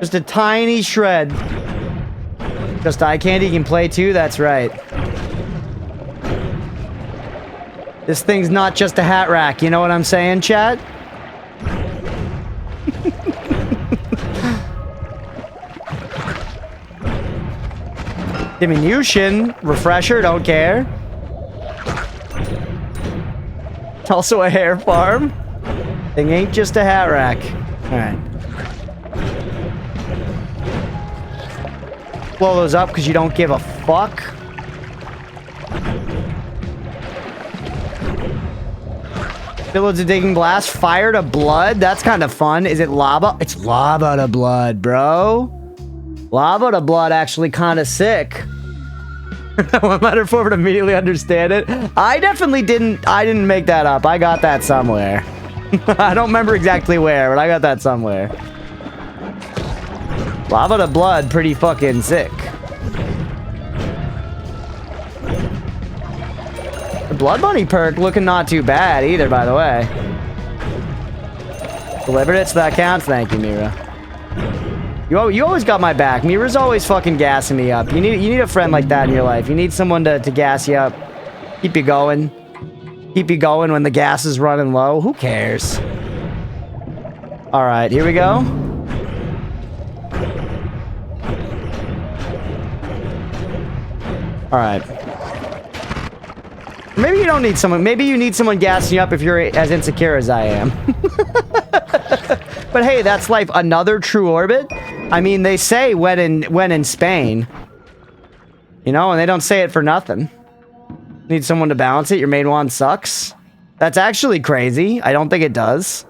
Just a tiny shred. Just eye candy can play too? That's right. This thing's not just a hat rack, you know what I'm saying, chat? Diminution, refresher, don't care. Also a hair farm. Thing ain't just a hat rack. Alright. Blow those up because you don't give a fuck. Village of Digging Blast, fire to blood. That's kind of fun. Is it lava? It's lava to blood, bro. Lava to blood actually kind of sick. One letter forward immediately understand it. I definitely didn't. I didn't make that up. I got that somewhere. I don't remember exactly where, but I got that somewhere. Lava to blood, pretty fucking sick. The Blood Bunny perk looking not too bad either, by the way. Delivered it, so that counts. Thank you, Mira. You always got my back. Mira's always fucking gassing me up. You need a friend like that in your life. You need someone to gas you up. Keep you going. Keep you going when the gas is running low. Who cares? Alright, here we go. Alright. Maybe you don't need someone. Maybe you need someone gassing you up if you're as insecure as I am. But hey, that's life. Another true orbit? I mean, they say when in Spain. You know, and they don't say it for nothing. Need someone to balance it. Your main wand sucks. That's actually crazy. I don't think it does.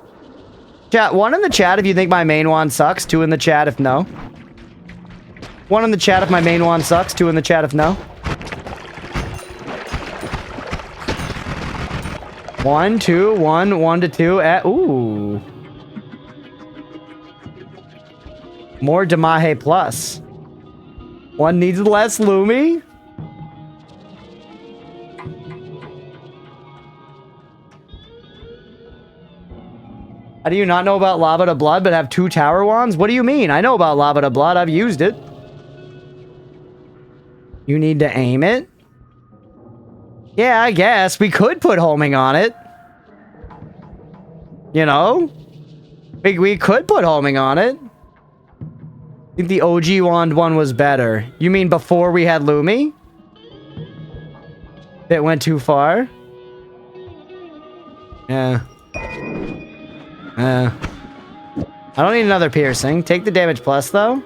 Chat, 1 in the chat if you think my main wand sucks. 2 in the chat if no. 1 in the chat if my main wand sucks. 2 in the chat if no. 1, 2, 1, 1 to 2. Ooh. More Damahe plus. 1 needs less Lumi. How do you not know about Lava to Blood but have 2 tower wands? What do you mean? I know about Lava to Blood. I've used it. You need to aim it? Yeah, I guess. We could put homing on it. You know? We could put homing on it. I think the OG wand one was better. You mean before we had Lumi? It went too far? Yeah. I don't need another piercing. Take the damage plus, though.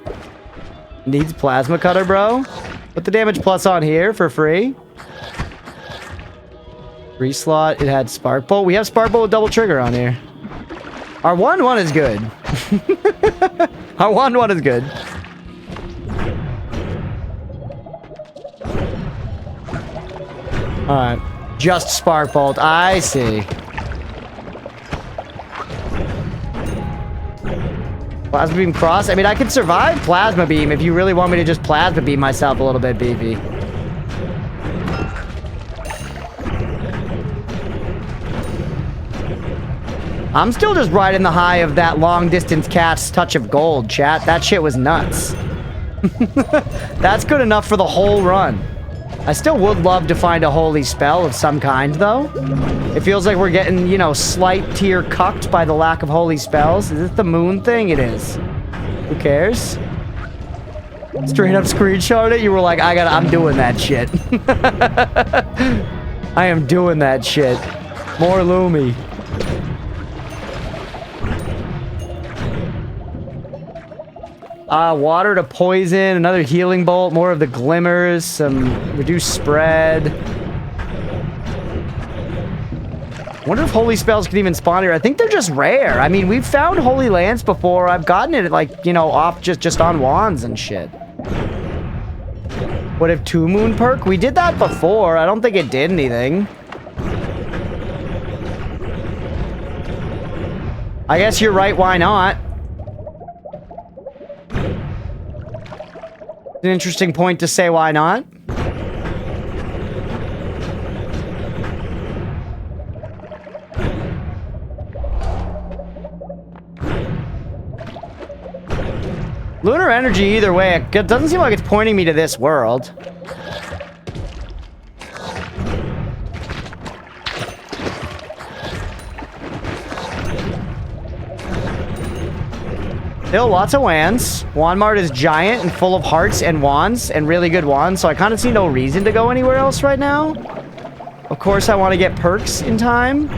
Needs plasma cutter, bro. Put the damage plus on here for free. 3 slot. It had spark bolt. We have spark bolt with double trigger on here. Our 1/1 is good. Our 1/1 is good. Alright. Just spark bolt. I see. Plasma beam cross? I mean, I could survive plasma beam if you really want me to just plasma beam myself a little bit, BB. I'm still just riding the high of that long distance cat's touch of gold, chat. That shit was nuts. That's good enough for the whole run. I still would love to find a holy spell of some kind, though. It feels like we're getting, you know, slight tier cucked by the lack of holy spells. Is this the moon thing? It is. Who cares? Straight up screenshot it. You were like, I'm doing that shit. I am doing that shit. More Lumi. Water to poison, another healing bolt, more of the glimmers, some reduced spread. Wonder if holy spells can even spawn here. I think they're just rare. I mean, we've found holy lance before. I've gotten it, like, you know, off just on wands and shit. What if 2 moon perk? We did that before. I don't think it did anything. I guess you're right, why not? It's an interesting point to say why not. Lunar energy, either way, it doesn't seem like it's pointing me to this world. Still lots of wands. Wandmart is giant and full of hearts and wands and really good wands, so I kind of see no reason to go anywhere else right now. Of course, I want to get perks in time.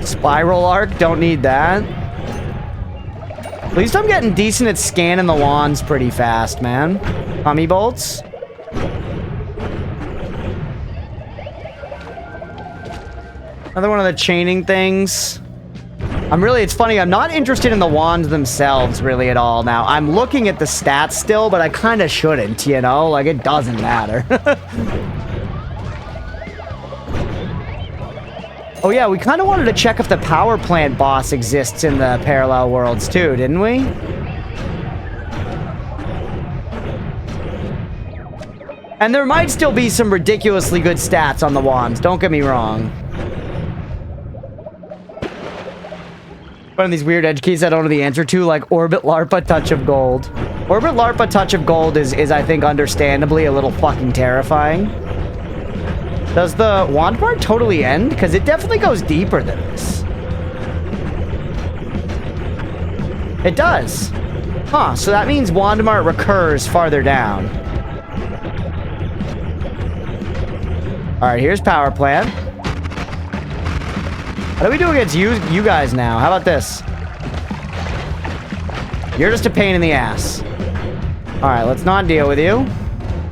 Spiral arc, don't need that. At least I'm getting decent at scanning the wands pretty fast, man. Hummy bolts. Another one of the chaining things. It's funny, I'm not interested in the wands themselves really at all now. I'm looking at the stats still, but I kind of shouldn't, you know? Like, it doesn't matter. Oh yeah, we kind of wanted to check if the power plant boss exists in the parallel worlds too, didn't we? And there might still be some ridiculously good stats on the wands, don't get me wrong. One of these weird edge keys I don't know the answer to, like Orbit LARPA Touch of Gold. Orbit LARPA Touch of Gold is I think, understandably a little fucking terrifying. Does the wand part totally end? Because it definitely goes deeper than this. It does. Huh, so that means Wandmart recurs farther down. Alright, here's power plant. How do we do against you guys now? How about this? You're just a pain in the ass. Alright, let's not deal with you.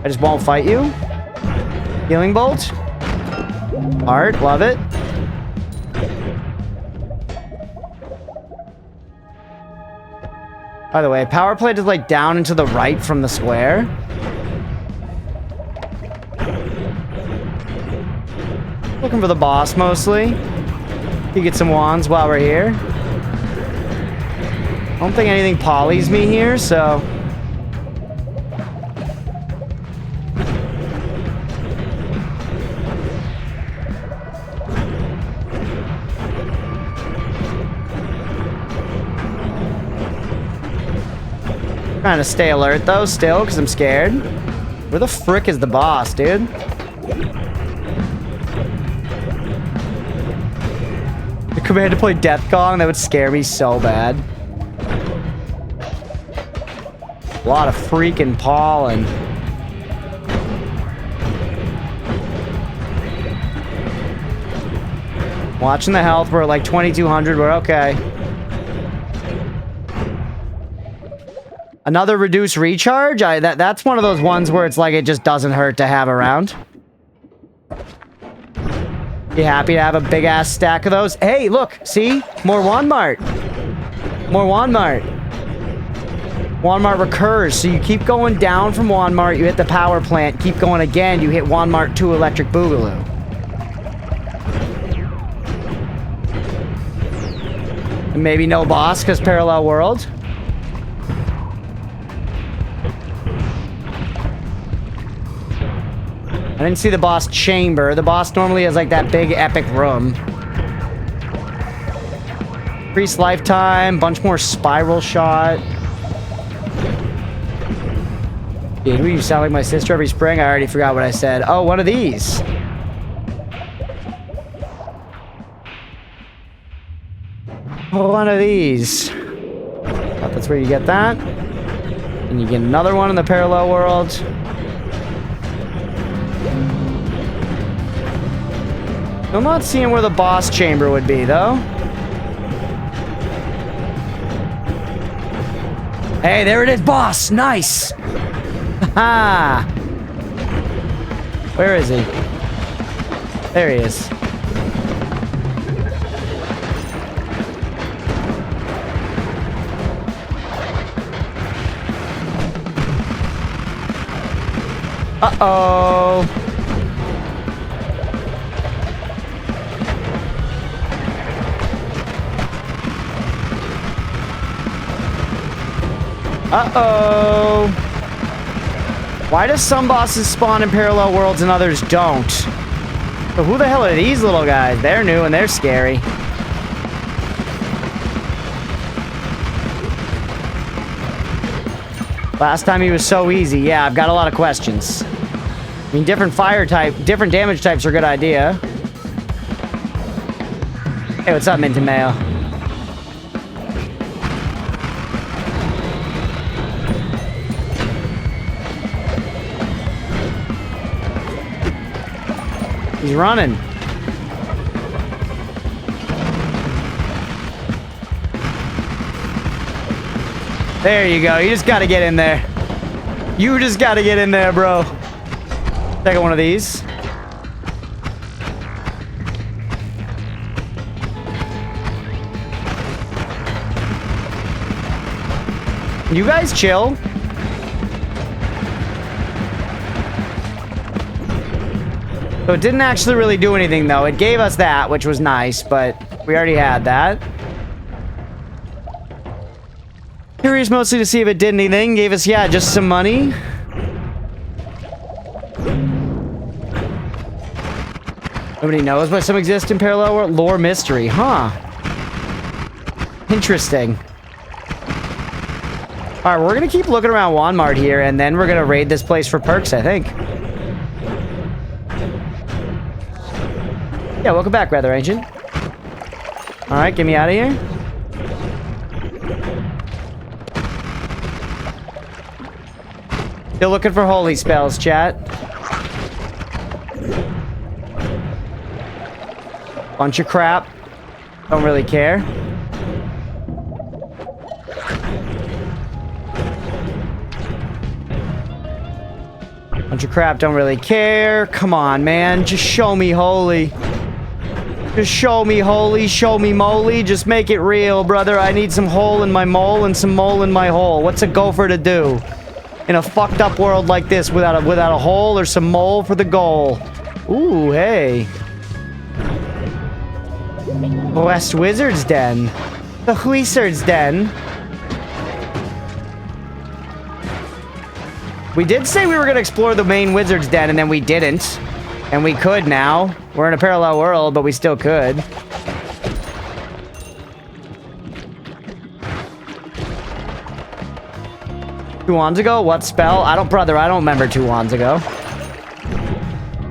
I just won't fight you. Healing bolt. Art, love it. By the way, power plant is like down and to the right from the square. Looking for the boss mostly. You get some wands while we're here. I don't think anything polys me here, so... Trying to stay alert though, still, because I'm scared. Where the frick is the boss, dude? The command to play Death Gong, that would scare me so bad. A lot of freaking pollen. Watching the health, we're at like 2200, we're okay. Another reduced recharge? That's one of those ones where it's like it just doesn't hurt to have around. You happy to have a big-ass stack of those? Hey, look! See? More Wandmart! More Wandmart! Wandmart recurs, so you keep going down from Wandmart, you hit the power plant, keep going again, you hit Wandmart 2 Electric Boogaloo. And maybe no boss, because parallel world. I didn't see the boss chamber. The boss normally has like that big epic room. Increased lifetime, bunch more spiral shot. Dude, you sound like my sister every spring. I already forgot what I said. Oh, one of these. Oh, one of these. Thought that's where you get that. And you get another one in the parallel world. I'm not seeing where the boss chamber would be, though. Hey, there it is, boss! Nice! Haha! Where is he? There he is. Uh-oh. Uh-oh. Why do some bosses spawn in parallel worlds and others don't? So who the hell are these little guys? They're new and they're scary. Last time he was so easy. Yeah, I've got a lot of questions. I mean, different fire type, different damage types are a good idea. Hey, what's up, Mint and Mayo? He's running. There you go. You just gotta get in there. You just gotta get in there, bro. Take one of these. You guys chill. So it didn't actually really do anything, though. It gave us that, which was nice, but we already had that. Curious mostly to see if it did anything. Gave us, yeah, just some money. Nobody knows why some exist in parallel world. Lore mystery, huh? Interesting. Alright, we're gonna keep looking around Walmart here, and then we're gonna raid this place for perks, I think. Yeah, welcome back, Rather Ancient. Alright, get me out of here. Still looking for holy spells, chat. Bunch of crap. Don't really care. Bunch of crap, don't really care. Come on, man. Just show me holy. Just show me holy, show me moly. Just make it real, brother. I need some hole in my mole and some mole in my hole. What's a gopher to do in a fucked up world like this without a hole or some mole for the goal? Ooh, hey. West Wizard's Den. The Wizard's Den. We did say we were going to explore the main Wizard's Den, and then we didn't. And we could now. We're in a parallel world, but we still could. Two wands ago? What spell? I don't remember 2 wands ago.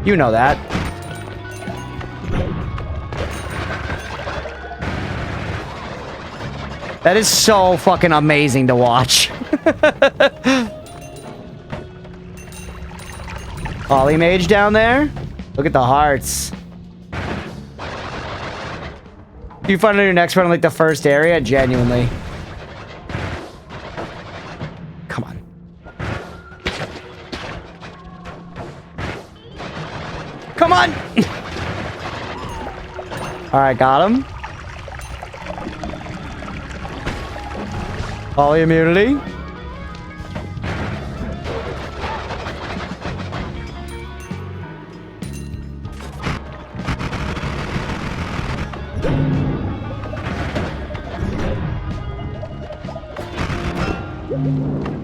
You know that. That is so fucking amazing to watch. Poly Mage down there? Look at the hearts. Do you find on your next run like the first area? Genuinely. Come on. Come on! Alright, got him. Poly immunity.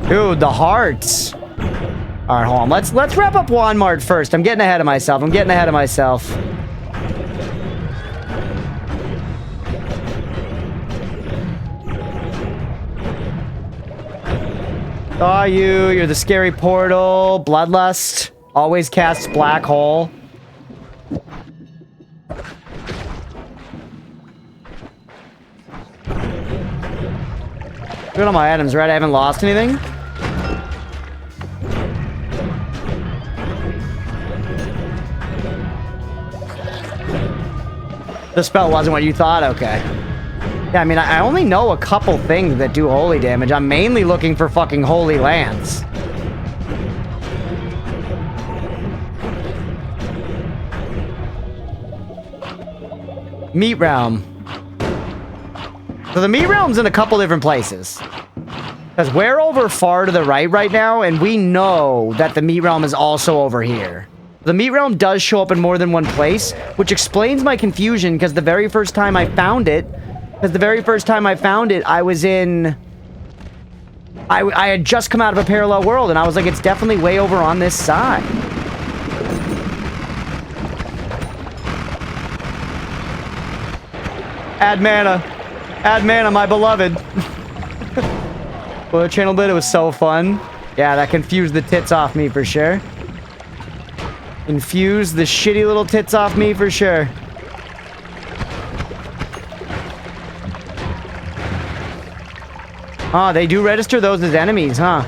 Dude, the hearts. All right, hold on. Let's wrap up Walmart first. I'm getting ahead of myself. Saw you. You're the scary portal. Bloodlust. Always casts black hole. Good on my items, right? I haven't lost anything. The spell wasn't what you thought? Okay. Yeah, I mean, I only know a couple things that do holy damage. I'm mainly looking for fucking holy lands. Meat Realm. So the Meat Realm's in a couple different places. Because we're over far to the right now, and we know that the meat realm is also over here. The meat realm does show up in more than one place, which explains my confusion, because the very first time I found it, I was in... I had just come out of a parallel world, and I was like, it's definitely way over on this side. Add mana. Add mana, my beloved. Well, the channel did. It was so fun. Yeah, that confused the tits off me for sure. Confused the shitty little tits off me for sure. Oh, they do register those as enemies, huh?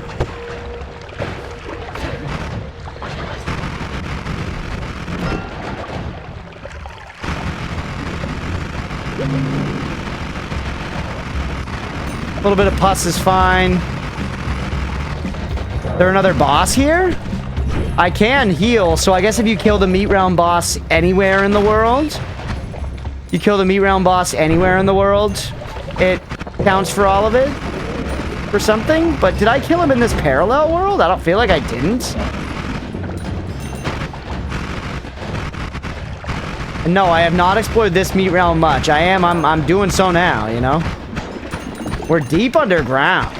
A little bit of pus is fine. Is there another boss here? I can heal, so I guess if you kill the meat realm boss anywhere in the world, it counts for all of it. For something, but did I kill him in this parallel world? I don't feel like I didn't. No, I have not explored this meat realm much. I'm doing so now, you know? We're deep underground.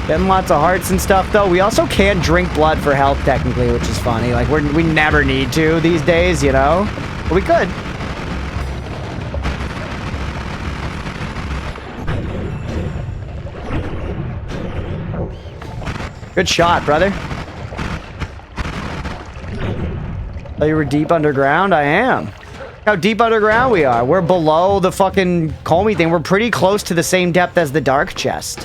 Getting lots of hearts and stuff, though. We also can't drink blood for health, technically, which is funny. Like, we never need to these days, you know? But we could. Good shot, brother. Oh, you were deep underground? I am. How deep underground we are. We're below the fucking Comey thing. We're pretty close to the same depth as the dark chest.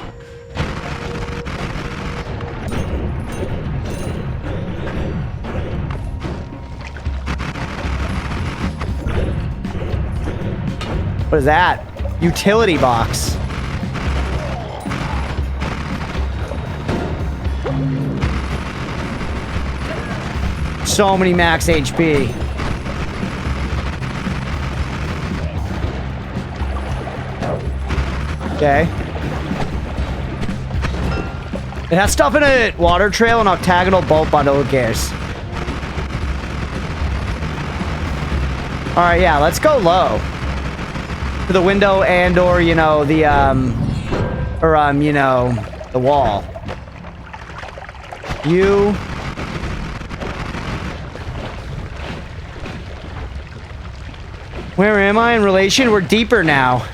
What is that? Utility box. So many max HP. Okay. It has stuff in it. Water trail and octagonal bolt bundle. Who cares? Alright, yeah, let's go low. To the window and or, you know, the, you know, the wall. You. Where am I in relation? We're deeper now.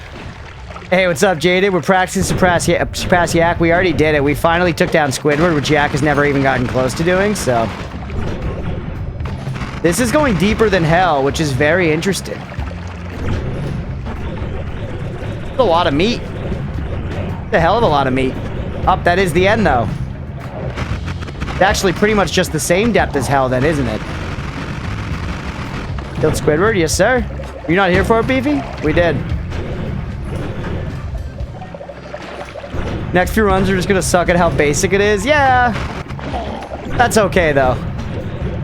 Hey, what's up, Jaded? We're practicing surpass Yak. We already did it. We finally took down Squidward, which Yak has never even gotten close to doing, so. This is going deeper than hell, which is very interesting. A lot of meat. A hell of a lot of meat. Up, that is the end, though. It's actually pretty much just the same depth as hell, then, isn't it? Killed Squidward? Yes, sir. You're not here for it, Beefy? We did. Next few runs are just gonna suck at how basic it is. Yeah. That's okay, though.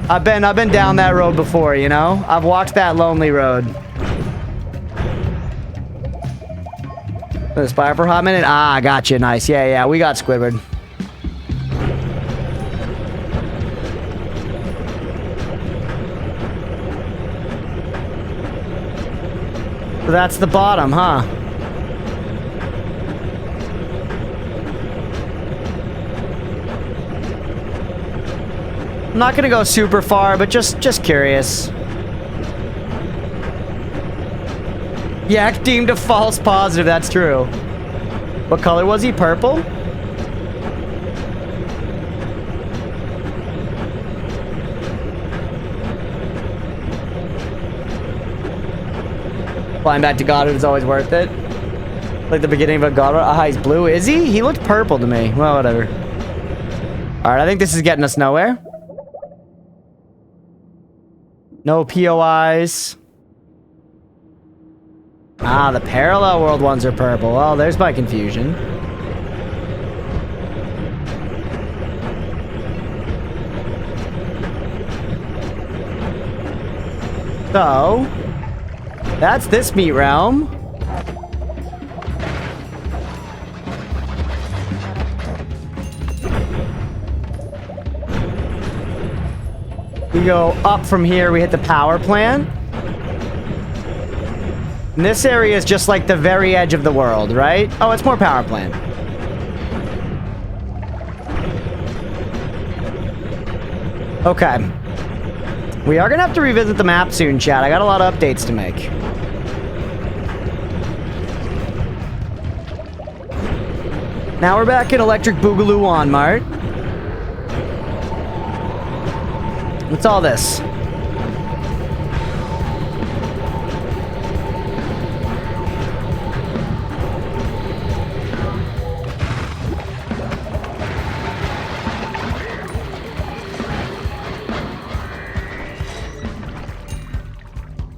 I've been down that road before, you know? I've walked that lonely road. Aspire for a hot minute? Ah, gotcha. Nice. Yeah, we got Squidward. So that's the bottom, huh? I'm not gonna go super far, but just curious. Yak deemed a false positive, that's true. What color was he? Purple? Flying back to Godward is always worth it. Like the beginning of a Godward. Ah, he's blue. Is he? He looked purple to me. Well, whatever. Alright, I think this is getting us nowhere. No POIs. Ah, the parallel world ones are purple. Well, there's my confusion. So, that's this meat realm. We go up from here, we hit the power plant. And this area is just like the very edge of the world, right? Oh, it's more power plant. Okay. We are gonna have to revisit the map soon, chat. I got a lot of updates to make. Now we're back in Electric Boogaloo Walmart. What's all this?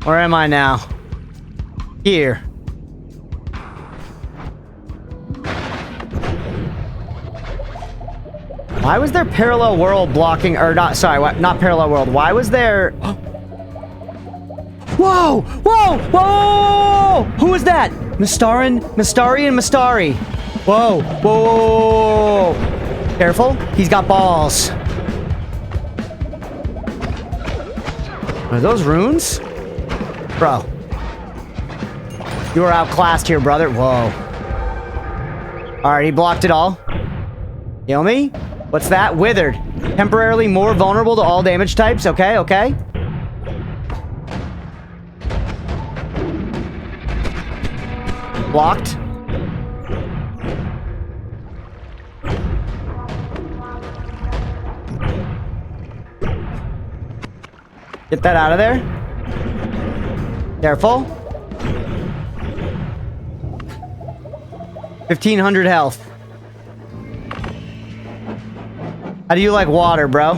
Where am I now? Here. Why was there parallel world blocking, or not, sorry, not parallel world. Why was there... Whoa! Whoa! Whoa! Who was that? Mistari and Mistari. Whoa! Whoa! Careful. He's got balls. Are those runes? Bro. You are outclassed here, brother. Whoa. Alright, he blocked it all. Heal me? What's that? Withered. Temporarily more vulnerable to all damage types. Okay, okay. Blocked. Get that out of there. Careful. 1,500 health. How do you like water, bro?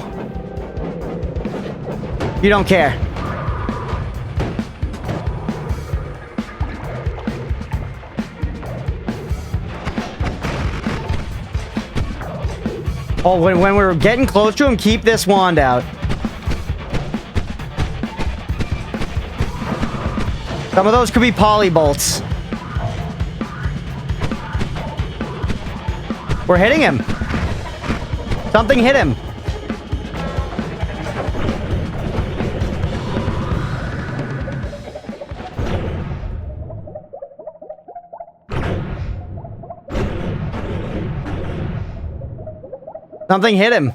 You don't care. Oh, when we're getting close to him, keep this wand out. Some of those could be poly bolts. We're hitting him. Something hit him. Something hit him.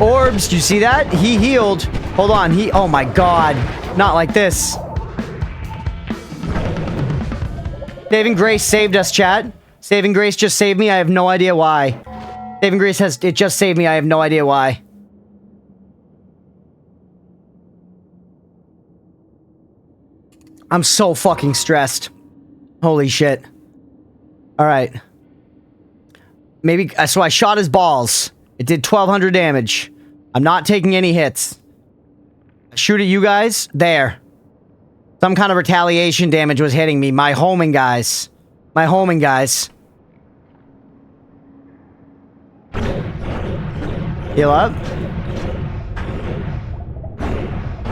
Orbs, do you see that? He healed. Hold on, oh my god. Not like this. Saving Grace saved us, chat. Saving Grace just saved me, I have no idea why. Saving Grace it just saved me, I have no idea why. I'm so fucking stressed. Holy shit. Alright. Maybe, so I shot his balls. It did 1,200 damage. I'm not taking any hits. I shoot at you guys. There. Some kind of retaliation damage was hitting me. My homing guys. My homing guys. Heal up.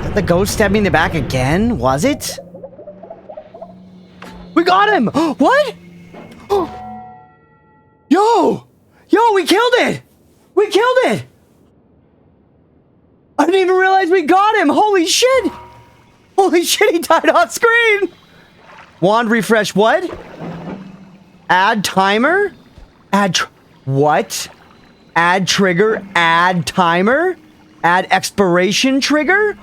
Did the ghost stab me in the back again? Was it? We got him! What? Yo! Yo, we killed it! We killed it! I didn't even realize we got him! Holy shit! Holy shit, he died off screen! Wand refresh, what? Add timer? What? Add trigger, add timer? Add expiration trigger?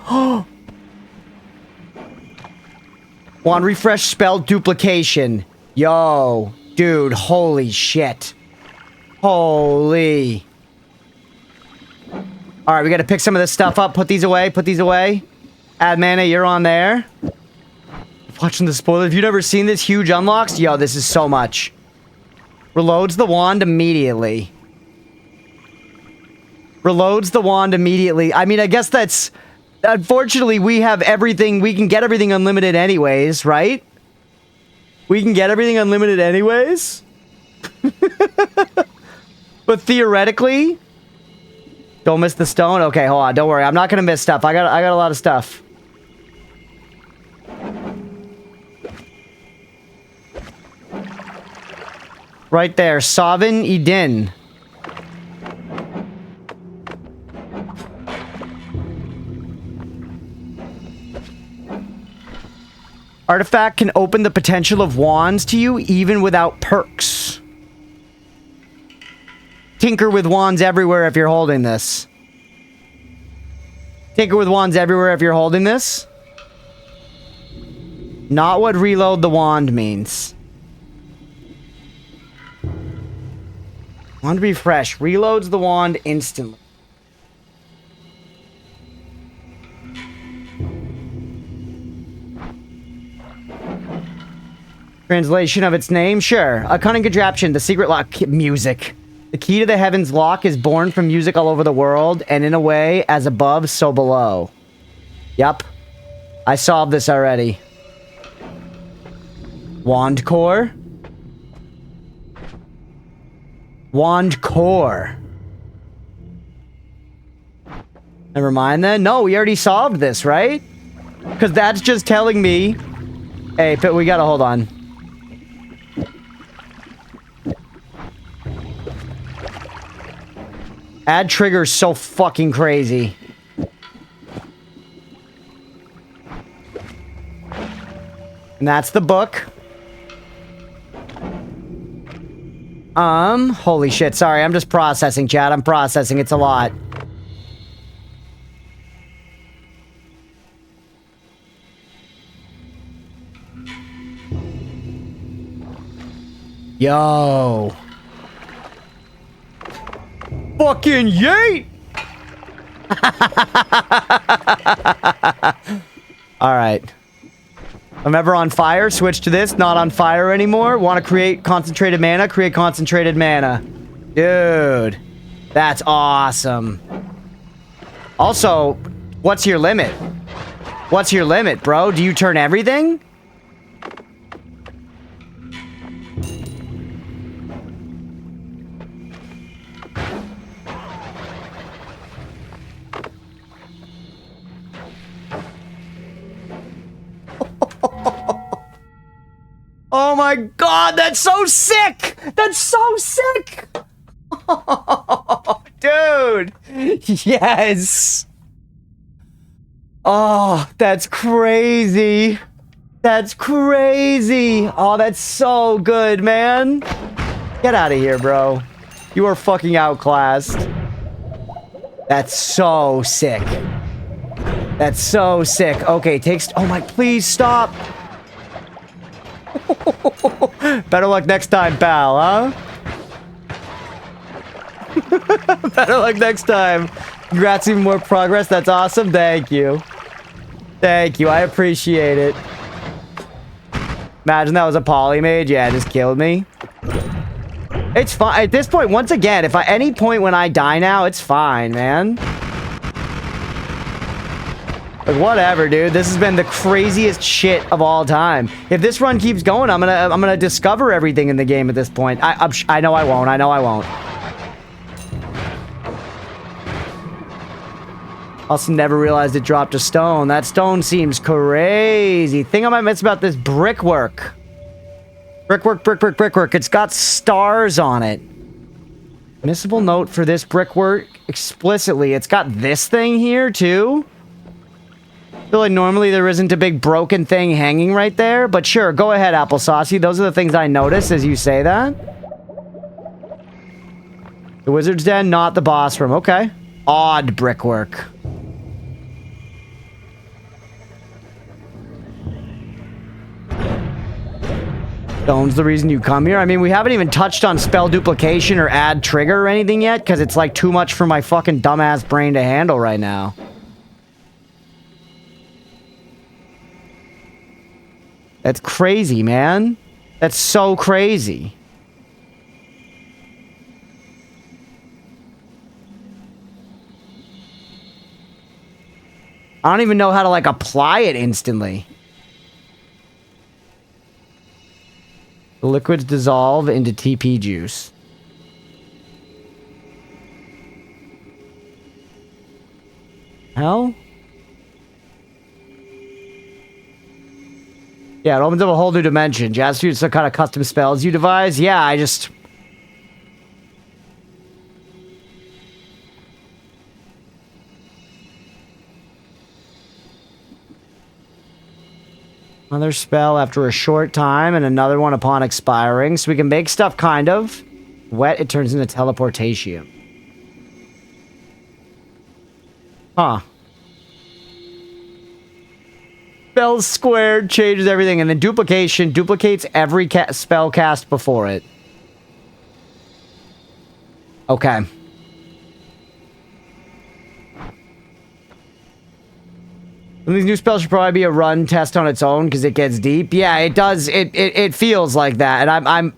Wand refresh spell duplication. Yo, dude, holy shit. Holy. Alright, we gotta pick some of this stuff up. Put these away, put these away. Add mana, you're on there. Watching the spoiler. If you've never seen this, huge unlocks. Yo, this is so much. Reloads the wand immediately. Reloads the wand immediately. I mean, I guess that's Unfortunately, we have everything. We can get everything unlimited anyways, right? We can get everything unlimited anyways. But theoretically, don't miss the stone. Okay, hold on. Don't worry. I'm not gonna miss stuff. I got a lot of stuff. Right there, Savin Eden. Artifact can open the potential of wands to you even without perks. Tinker with wands everywhere if you're holding this. Tinker with wands everywhere if you're holding this. Not what reload the wand means. Wand refresh. Reloads the wand instantly. Translation of its name? Sure. A cunning contraption. The secret lock. Music. The key to the heavens lock is born from music all over the world, and in a way, as above, so below. Yup. I solved this already. Wand core? Wand core. Never mind then. No, we already solved this, right? Because that's just telling me... Hey, but we gotta hold on. Add trigger's so fucking crazy. And that's the book. Holy shit. Sorry, I'm just processing, chat. I'm processing. It's a lot. Yo. Fucking yeet! Alright. I'm ever on fire, switch to this. Not on fire anymore. Want to create concentrated mana? Create concentrated mana. Dude. That's awesome. Also, what's your limit? What's your limit, bro? Do you turn everything? Oh my god, that's so sick! That's so sick! Dude! Yes! Oh, that's crazy! That's crazy! Oh, that's so good, man! Get out of here, bro. You are fucking outclassed. That's so sick. That's so sick. Okay, takes... Oh my... Please stop! Better luck next time, pal, huh? Better luck next time. Congrats, even more progress. That's awesome. Thank you. Thank you. I appreciate it. Imagine that was a polymage. Yeah, it just killed me. It's fine. At this point, once again, if at any point when I die now, it's fine, man. Like, whatever, dude. This has been the craziest shit of all time. If this run keeps going, I'm gonna discover everything in the game at this point. I know I won't. I know I won't. Also, never realized it dropped a stone. That stone seems crazy. Thing I might miss about this brickwork. Brickwork. It's got stars on it. Missable note for this brickwork explicitly. It's got this thing here, too. I feel like normally there isn't a big broken thing hanging right there, but sure, go ahead, Applesaucy. Those are the things I notice as you say that. The wizard's den, not the boss room. Okay. Odd brickwork. Stone's the reason you come here. I mean, we haven't even touched on spell duplication or add trigger or anything yet, because it's like too much for my fucking dumbass brain to handle right now. That's crazy, man. That's so crazy. I don't even know how to, like, apply it instantly. The liquids dissolve into TP juice. Hell? Yeah, it opens up a whole new dimension. Jazz Food, some kind of custom spells you devise? Yeah, I just... Another spell after a short time and another one upon expiring. So we can make stuff kind of. Wet, it turns into teleportation. Huh. Spell squared changes everything. And then duplication duplicates every spell cast before it. Okay. And these new spells should probably be a run test on its own because it gets deep. Yeah, it does. It feels like that. And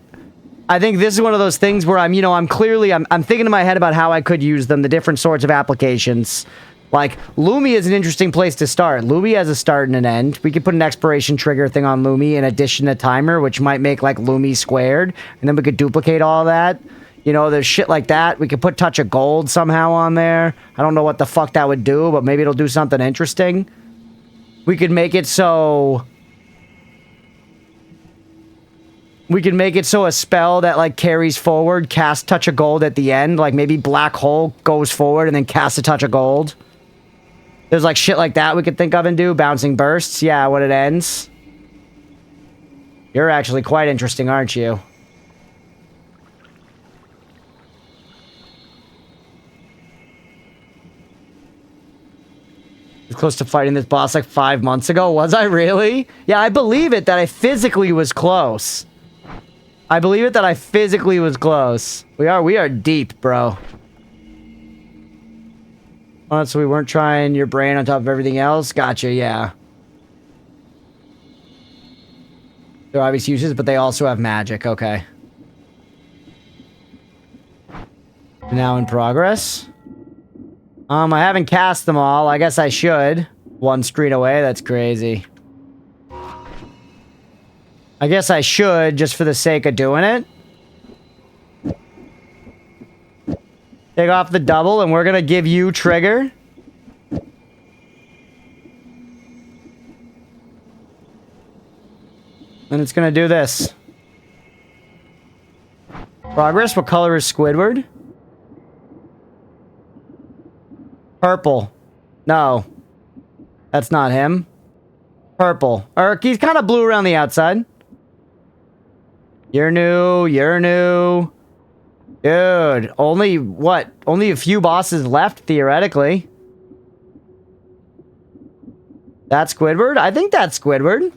I think this is one of those things where I'm thinking in my head about how I could use them, the different sorts of applications. Like, Lumi is an interesting place to start. Lumi has a start and an end. We could put an expiration trigger thing on Lumi in addition to timer, which might make, like, Lumi squared. And then we could duplicate all that. You know, there's shit like that. We could put Touch of Gold somehow on there. I don't know what the fuck that would do, but maybe it'll do something interesting. We could make it so... We can make it so a spell that, like, carries forward, casts Touch of Gold at the end. Like, maybe Black Hole goes forward and then casts a Touch of Gold. There's, like, shit like that we could think of and do. Bouncing Bursts, yeah, when it ends. You're actually quite interesting, aren't you? Close to fighting this boss like 5 months ago. Was I really? Yeah, I believe it that I physically was close. I believe it that I physically was close. We are deep, bro. Oh, so we weren't trying your brain on top of everything else? Gotcha, yeah. They're obvious uses, but they also have magic. Okay. Now in progress. I haven't cast them all. I guess I should. One screen away. That's crazy. I guess I should, just for the sake of doing it. Take off the double, and we're gonna give you trigger. And it's gonna do this. Progress. What color is Squidward? Purple. No. That's not him. Purple. Or he's kind of blue around the outside. You're new. You're new. Dude. Only, what? Only a few bosses left, theoretically. That's Squidward? I think that's Squidward.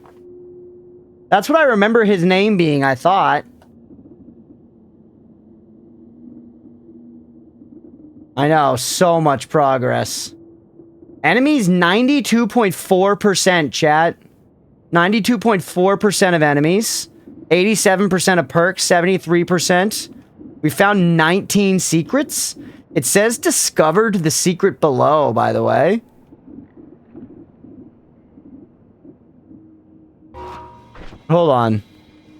That's what I remember his name being, I thought. I know, so much progress. Enemies, 92.4%, chat. 92.4% of enemies. 87% of perks, 73%. We found 19 secrets. It says discovered the secret below, by the way. Hold on.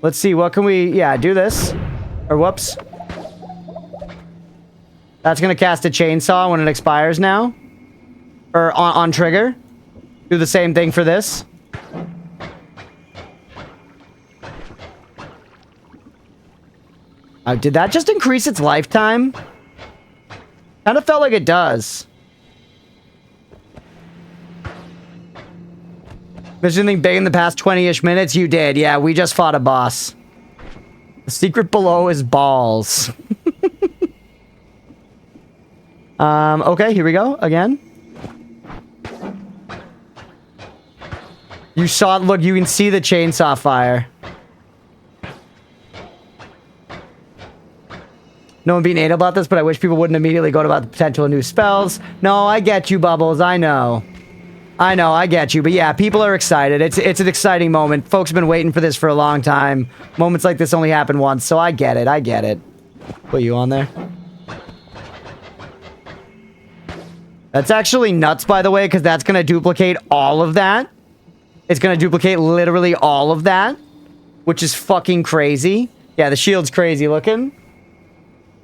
Let's see, what can we... Yeah, do this. Or whoops. That's gonna cast a chainsaw when it expires now. Or on trigger. Do the same thing for this. Did that just increase its lifetime? Kind of felt like it does. There's anything big in the past 20-ish minutes? You did. Yeah, we just fought a boss. The secret below is balls. Okay, here we go. Again. You saw it. Look, you can see the chainsaw fire. No one being anal about this, but I wish people wouldn't immediately go about the potential of new spells. No, I get you, Bubbles. I know. I know, I get you. But yeah, people are excited. It's an exciting moment. Folks have been waiting for this for a long time. Moments like this only happen once, so I get it. I get it. Put you on there. That's actually nuts, by the way, because that's going to duplicate all of that. It's going to duplicate literally all of that, which is fucking crazy. Yeah, the shield's crazy looking.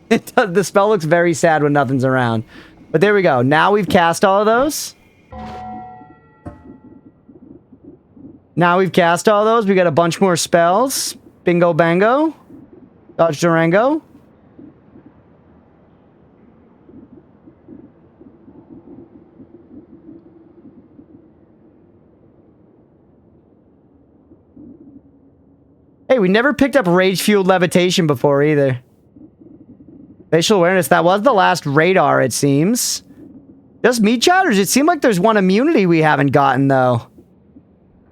The spell looks very sad when nothing's around. But there we go. Now we've cast all of those. Now we've cast all those. We got a bunch more spells. Bingo bango. Dodge Durango. Hey, we never picked up rage-fueled levitation before either. Facial awareness. That was the last radar, it seems. Just meat chatters. It seemed like there's one immunity we haven't gotten, though.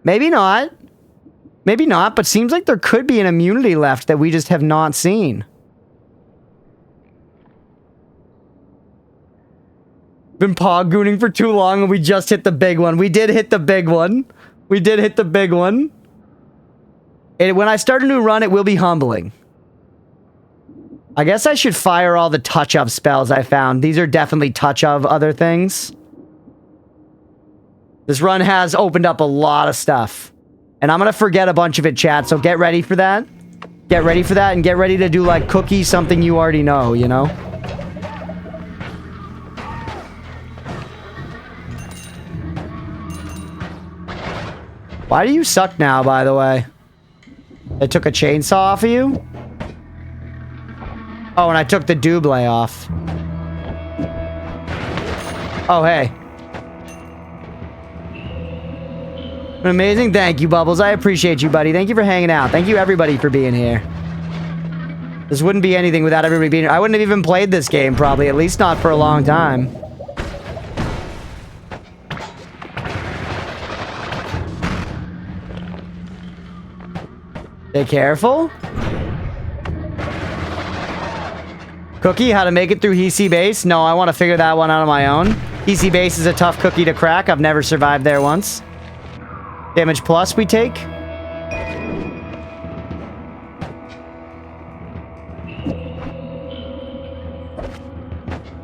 Maybe not. Maybe not, but seems like there could be an immunity left that we just have not seen. Been pog-gooning for too long and we just hit the big one. We did hit the big one. We did hit the big one. When I start a new run, it will be humbling. I guess I should fire all the touch-of spells I found. These are definitely touch-of other things. This run has opened up a lot of stuff. And I'm going to forget a bunch of it, chat, so get ready for that. Get ready for that and get ready to do, like, cookie something you already know, you know? Why do you suck now, by the way? I took a chainsaw off of you? Oh, and I took the double off. Oh, hey. Amazing. Thank you, Bubbles. I appreciate you, buddy. Thank you for hanging out. Thank you, everybody, for being here. This wouldn't be anything without everybody being here. I wouldn't have even played this game, probably. At least not for a long time. Stay careful. Cookie, how to make it through Hisi Base? No, I want to figure that one out on my own. Hisi Base is a tough cookie to crack. I've never survived there once. Damage plus we take.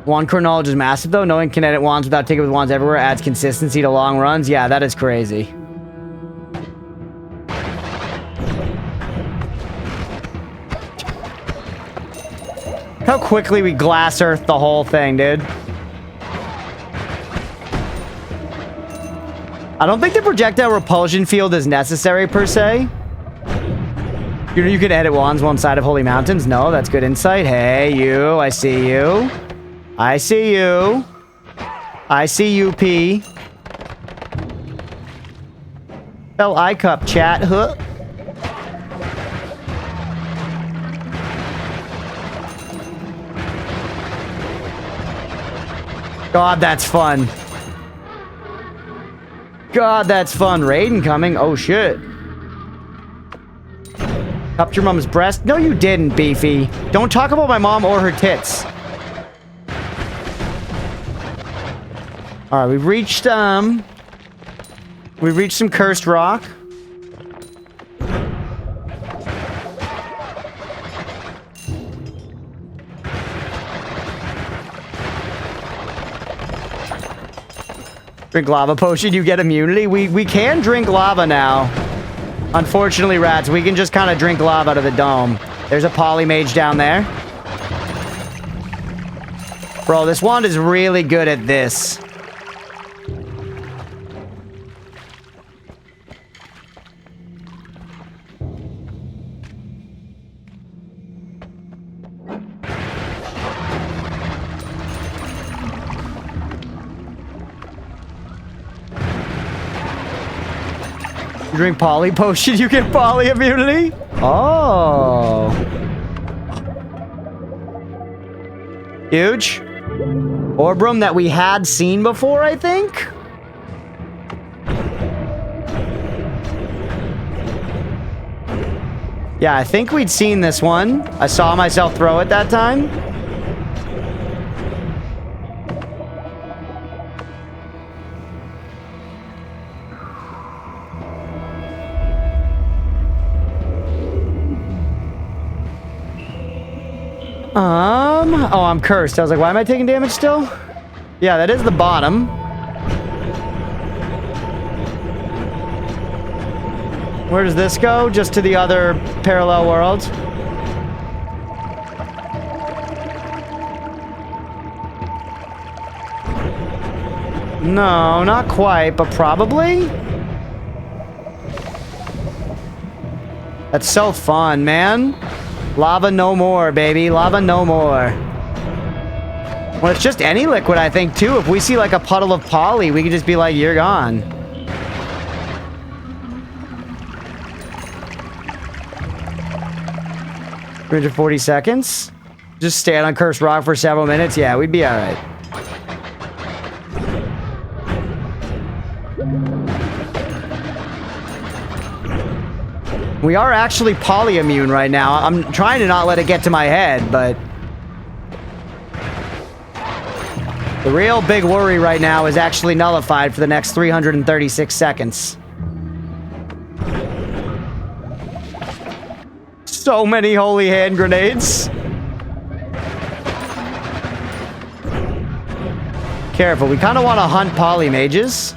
Wand core knowledge is massive, though. Knowing kinetic wands without taking with wands everywhere adds consistency to long runs. Yeah, that is crazy. How quickly we glass earth the whole thing, dude. I don't think the projectile repulsion field is necessary, per se. You can edit wands one side of Holy Mountains. No, that's good insight. Hey, you. I see you. I see you. I see you, P. Spell I cup, chat. Huh. God, that's fun. God, that's fun. Raiden coming. Oh, shit. Cupped your mom's breast? No, you didn't, Beefy. Don't talk about my mom or her tits. Alright, we've reached some cursed rock. Drink lava potion, you get immunity. We can drink lava now. Unfortunately, rats, we can just kind of drink lava out of the dome. There's a polymage down there. Bro, this wand is really good at this. Drink poly potion, you get poly immunity? Oh. Huge. Orb room that we had seen before, I think? Yeah, I think we'd seen this one. I saw myself throw it that time. Oh, I'm cursed. I was like, why am I taking damage still? Yeah, that is the bottom. Where does this go? Just to the other parallel world? No, not quite, but probably? That's so fun, man. Lava no more, baby. Lava no more. Well, it's just any liquid, I think, too. If we see, like, a puddle of poly, we can just be like, you're gone. $340 seconds? Just stand on Cursed Rock for several minutes? Yeah, we'd be alright. We are actually polyimmune right now. I'm trying to not let it get to my head, but... the real big worry right now is actually nullified for the next 336 seconds. So many holy hand grenades. Careful, we kind of want to hunt poly mages.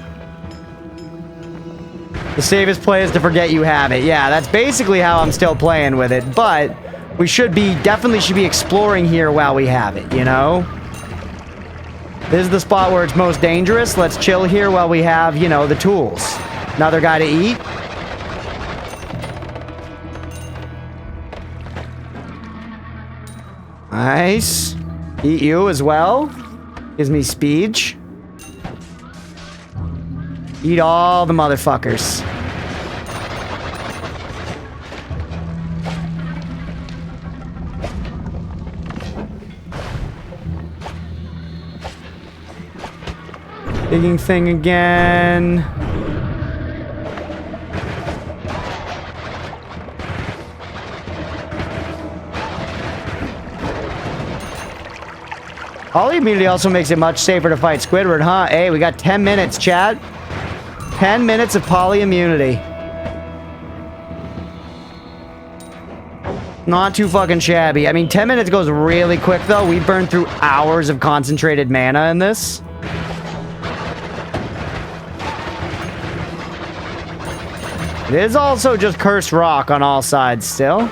The safest play is to forget you have it. Yeah, that's basically how I'm still playing with it, but we definitely should be exploring here while we have it, you know? This is the spot where it's most dangerous. Let's chill here while we have, you know, the tools. Another guy to eat. Nice. Eat you as well. Gives me speech. Eat all the motherfuckers. Digging thing again. Poly immunity also makes it much safer to fight Squidward, huh? Hey, we got 10 minutes, chat. 10 minutes of poly immunity. Not too fucking shabby. I mean, 10 minutes goes really quick, though. We burned through hours of concentrated mana in this. It is also just cursed rock on all sides still.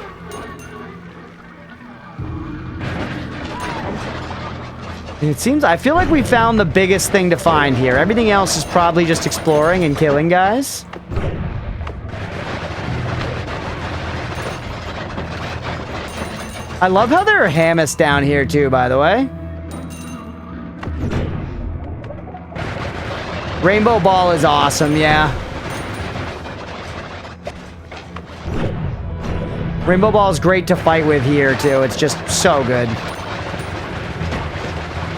It seems, I feel like we found the biggest thing to find here. Everything else is probably just exploring and killing guys. I love how there are Hamas down here too, by the way. Rainbow Ball is awesome, yeah. Rainbow Ball is great to fight with here too. It's just so good.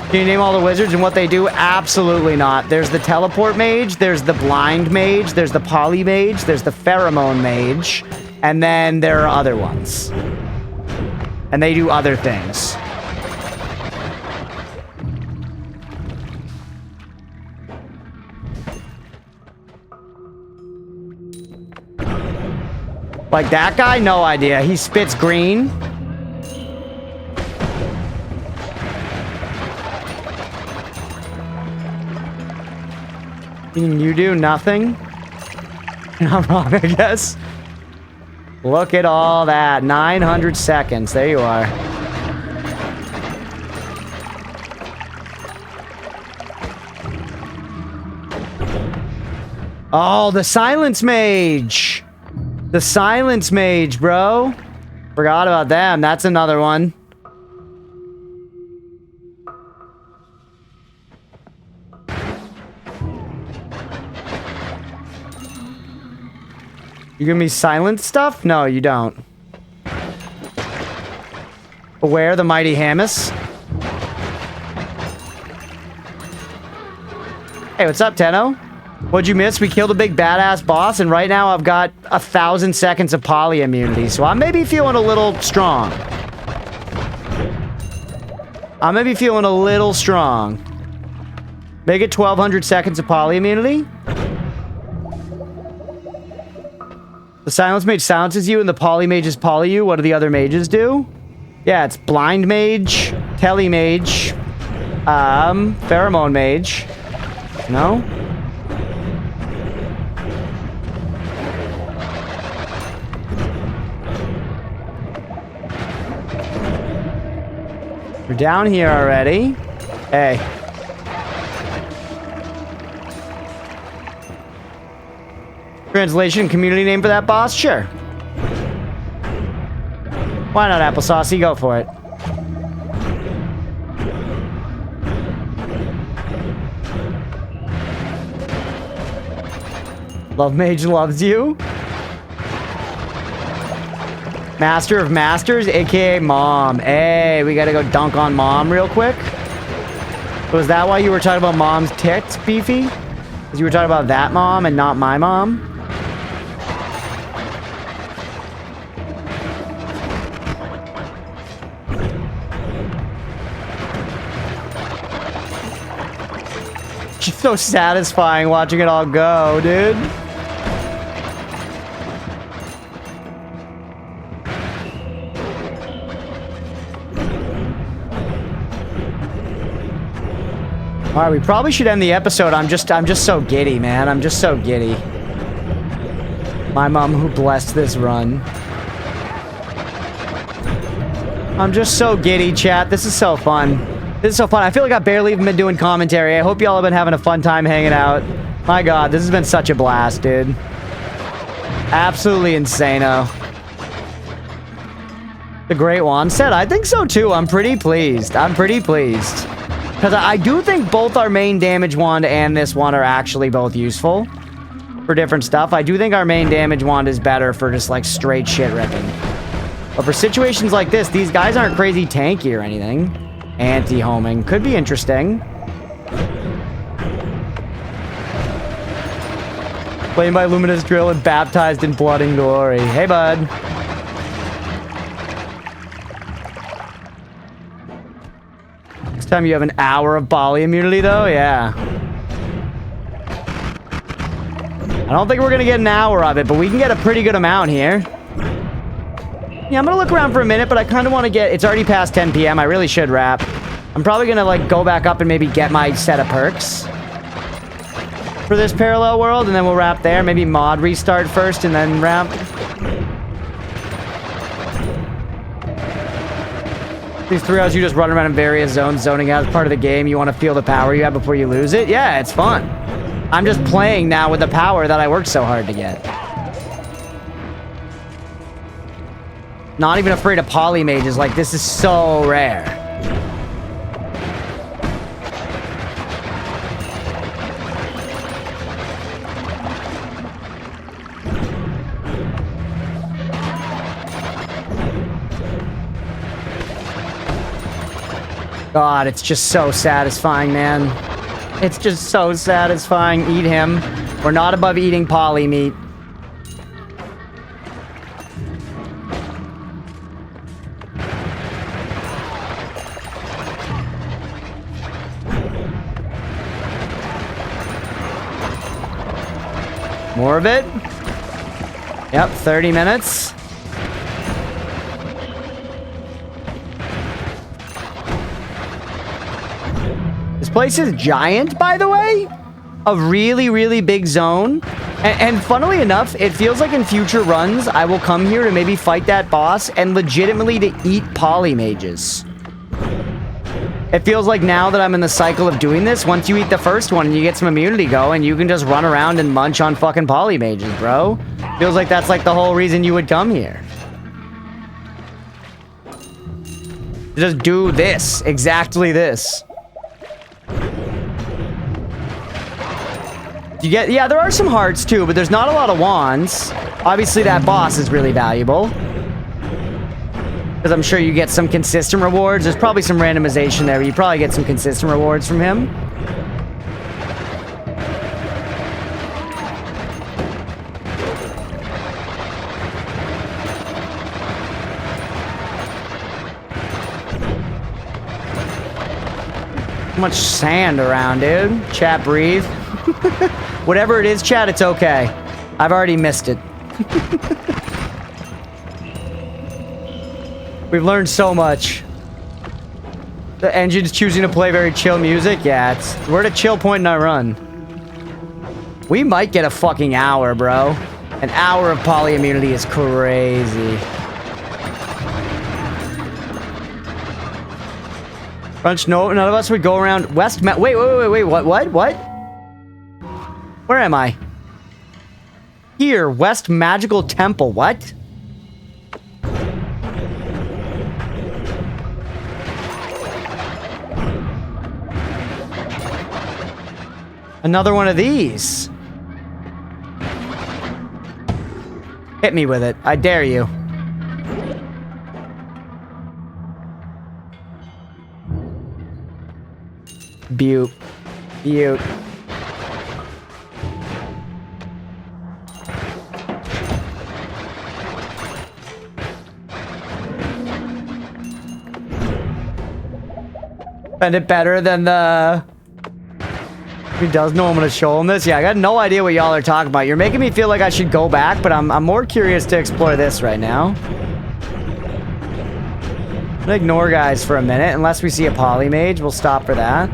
Can you name all the wizards and what they do? Absolutely not. There's the teleport mage, there's the blind mage, there's the poly mage, there's the pheromone mage, and then there are other ones. And they do other things. Like that guy? No idea. He spits green. You do nothing? Not wrong, I guess. Look at all that. 900 seconds. There you are. Oh, the silence mage. The silence mage, bro. Forgot about them. That's another one. You give me silent stuff? No, you don't. Beware the mighty Hamas. Hey, what's up, Tenno? What'd you miss? We killed a big badass boss, and right now I've got 1,000 seconds of poly immunity, so I may be feeling a little strong. I may be feeling a little strong. Make it 1,200 seconds of poly immunity. The silence mage silences you and the poly mages poly you. What do the other mages do? Yeah, it's blind mage, tele mage, Pheromone mage. No? We're down here already. Hey. Translation, community name for that boss? Sure. Why not, Applesauce? Go for it. Love Mage loves you. Master of Masters, aka Mom. Hey, we gotta go dunk on Mom real quick. Was that why you were talking about Mom's tits, Beefy? Because you were talking about that mom and not my mom? It's so satisfying watching it all go, dude. All right, we probably should end the episode. I'm just so giddy, man. I'm just so giddy. My mom who blessed this run. I'm just so giddy, chat. This is so fun. This is so fun. I feel like I've barely even been doing commentary. I hope y'all have been having a fun time hanging out. My God, this has been such a blast, dude. Absolutely insano. The Great Wand set? I think so too. I'm pretty pleased. I'm pretty pleased. Because I do think both our main damage wand and this one are actually both useful for different stuff. I do think our main damage wand is better for just like straight shit ripping. But for situations like this, these guys aren't crazy tanky or anything. Anti-homing. Could be interesting. Played by Luminous Drill and baptized in blood and glory. Hey, bud. This time you have an hour of poly immunity, though? Yeah. I don't think we're going to get an hour of it, but we can get a pretty good amount here. Yeah, I'm going to look around for a minute, but I kind of want to get... It's already past 10 p.m. I really should wrap. I'm probably going to, like, go back up and maybe get my set of perks for this parallel world, and then we'll wrap there. Maybe mod restart first and then wrap. These 3 hours you just run around in various zones, zoning out as part of the game. You want to feel the power you have before you lose it? Yeah, it's fun. I'm just playing now with the power that I worked so hard to get. Not even afraid of poly mages. Like, this is so rare. God, it's just so satisfying, man. It's just so satisfying. Eat him. We're not above eating poly meat. More of it. Yep, 30 minutes. This place is giant, by the way. A really, really big zone. And funnily enough, it feels like in future runs, I will come here to maybe fight that boss and legitimately to eat poly mages. It feels like now that I'm in the cycle of doing this, once you eat the first one and you get some immunity going, you can just run around and munch on fucking poly mages, bro. Feels like that's like the whole reason you would come here. Just do this. Exactly this. You get, yeah, there are some hearts too, but there's not a lot of wands. Obviously that boss is really valuable. Because I'm sure you get some consistent rewards. There's probably some randomization there, but you probably get some consistent rewards from him. Too much sand around, dude. Chat, breathe. Whatever it is, chat, it's okay. I've already missed it. We've learned so much. The engine's choosing to play very chill music. Yeah, we're at a chill point in our run. We might get a fucking hour, bro. An hour of poly immunity is crazy. Crunch, no, none of us would go around West wait, what? Where am I? Here, West Magical Temple, what? Another one of these. Hit me with it. I dare you. Butte. Butte. Spend it better than the... He does know I'm gonna show him this. Yeah, I got no idea what y'all are talking about. You're making me feel like I should go back, but I'm more curious to explore this right now. I'm gonna ignore guys for a minute. Unless we see a polymage, we'll stop for that.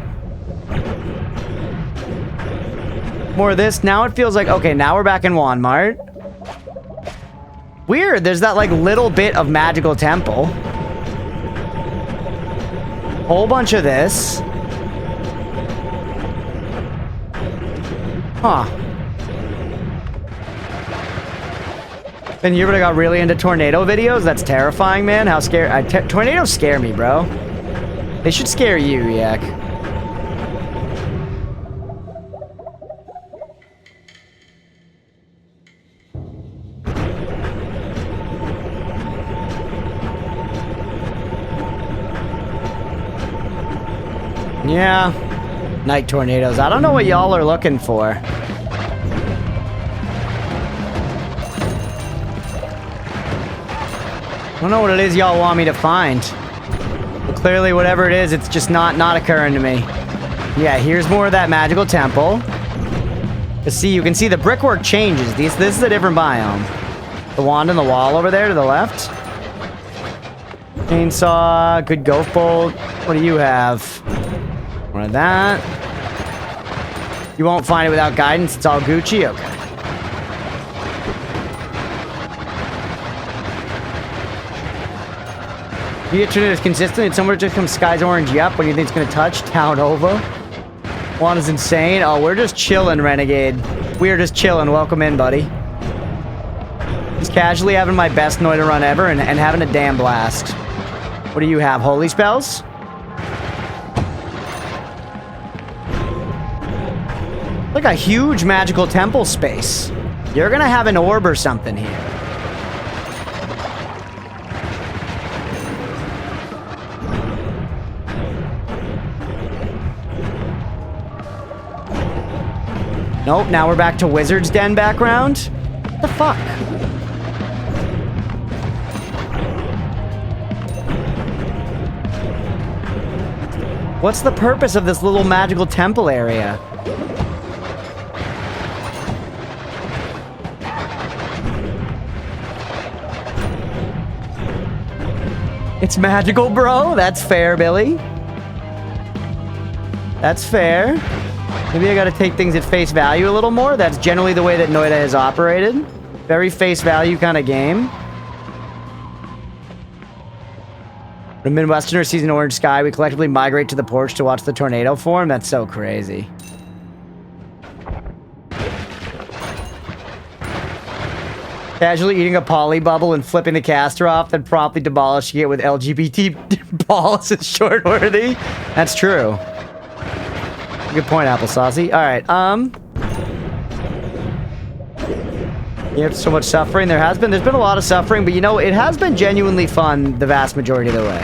More of this. Now it feels like... Okay, now we're back in Walmart. Weird. There's that, like, little bit of magical temple. Whole bunch of this. Huh. Been here, but I got really into tornado videos. That's terrifying, man. How scared... tornadoes scare me, bro. They should scare you, Yak. Yeah. Night tornadoes. I don't know what y'all are looking for. I don't know what it is y'all want me to find. But clearly, whatever it is, it's just not occurring to me. Yeah, here's more of that magical temple. You can see the brickwork changes. This is a different biome. The wand on the wall over there to the left. Chainsaw, good ghost bolt. What do you have? One of that. You won't find it without guidance. It's all Gucci. Okay. The internet is consistent. It's somewhere just comes Sky's Orange. Yep. What do you think it's going to touch? Town Over. Juan is insane. Oh, we're just chilling, Renegade. We are just chilling. Welcome in, buddy. Just casually having my best Noita run ever and having a damn blast. What do you have? Holy spells? Like a huge magical temple space. You're gonna have an orb or something here. Nope, now we're back to Wizard's Den background. What the fuck? What's the purpose of this little magical temple area? It's magical, bro. That's fair, Billy. That's fair. Maybe I gotta take things at face value a little more. That's generally the way that Noita has operated. Very face value kind of game. The Midwesterner sees an orange sky. We collectively migrate to the porch to watch the tornado form. That's so crazy. Casually eating a poly bubble and flipping the caster off, then promptly demolishing it with LGBT balls is short-worthy. That's true. Good point, Applesaucy. Alright, you have so much suffering. There's been a lot of suffering, but you know, it has been genuinely fun the vast majority of the way.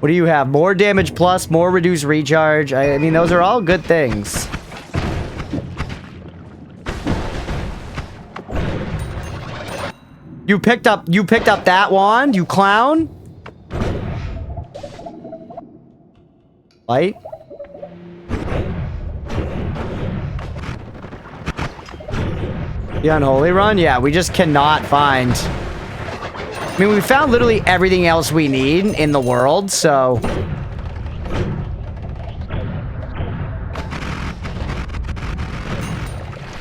What do you have? More damage plus, more reduced recharge. I mean, those are all good things. You picked up that wand, you clown? Light? The unholy run? Yeah, we just cannot find I mean, we found literally everything else we need in the world, so...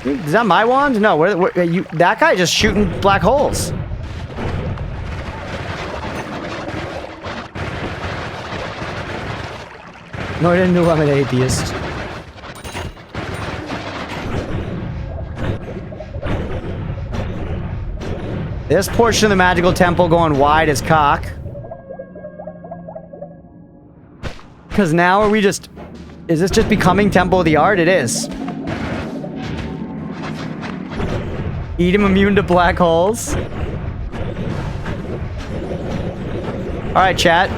Is that my wand? No, that guy just shooting black holes. No, I didn't know I'm an atheist. This portion of the magical temple going wide as cock. Because now are we just... Is this just becoming Temple of the Art? It is. Eat him immune to black holes. Alright, chat.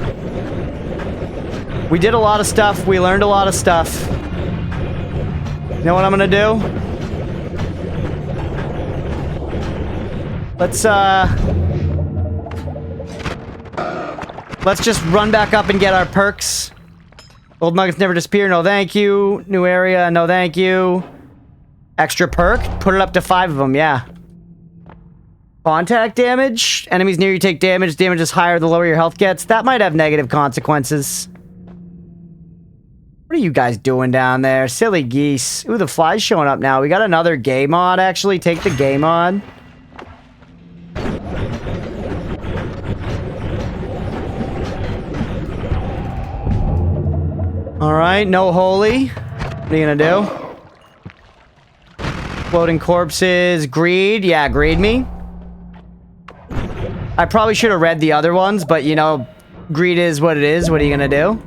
We did a lot of stuff. We learned a lot of stuff. You know what I'm gonna do? Let's just run back up and get our perks. Old nuggets never disappear. No, thank you. New area. No, thank you. Extra perk. Put it up to 5 of them. Yeah. Contact damage. Enemies near you take damage. Damage is higher the lower your health gets. That might have negative consequences. What are you guys doing down there? Silly geese. Ooh, the fly's showing up now. We got another gay mod, actually. Take the gay mod. Alright, no holy. What are you gonna do? Floating corpses. Greed. Yeah, greed me. I probably should have read the other ones, but you know, greed is what it is. What are you gonna do?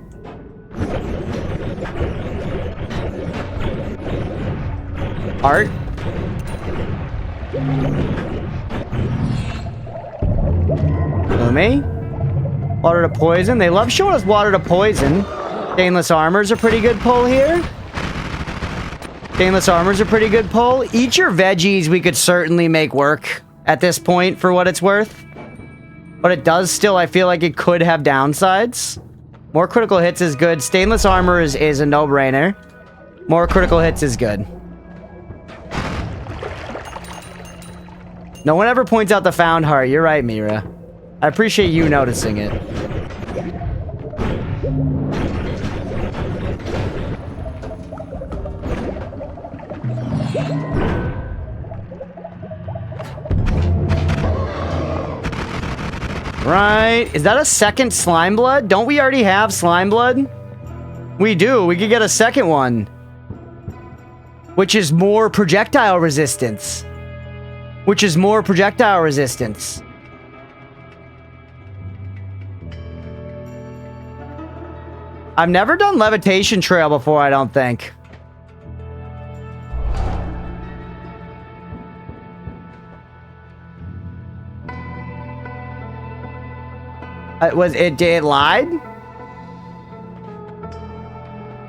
Art. Lumi. Water to poison. They love showing us water to poison. Stainless armor's a pretty good pull here. Stainless armor's a pretty good pull. Eat your veggies we could certainly make work at this point for what it's worth. But it does still, I feel like it could have downsides. More critical hits is good. Stainless armor is a no-brainer. More critical hits is good. No one ever points out the found heart. You're right, Mira. I appreciate you noticing it. Right. Is that a second slime blood? Don't we already have slime blood? We do. We could get a second one. Which is more projectile resistance. Which is more projectile resistance. I've never done levitation trail before, I don't think. It lied?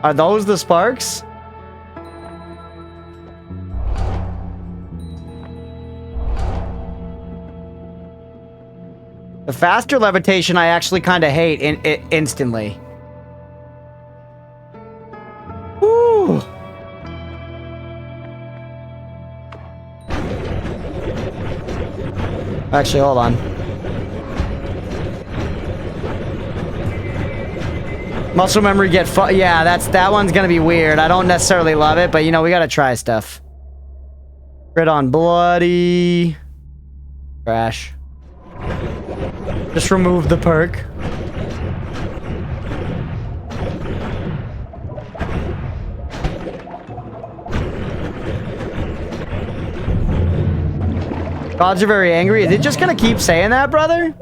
Are those the sparks? The faster levitation I actually kind of hate instantly. Woo. Actually, hold on. Muscle memory yeah, that one's gonna be weird. I don't necessarily love it, but you know, we gotta try stuff. Crit on bloody. Trash. Just remove the perk. Gods are very angry. Is it just gonna keep saying that, brother?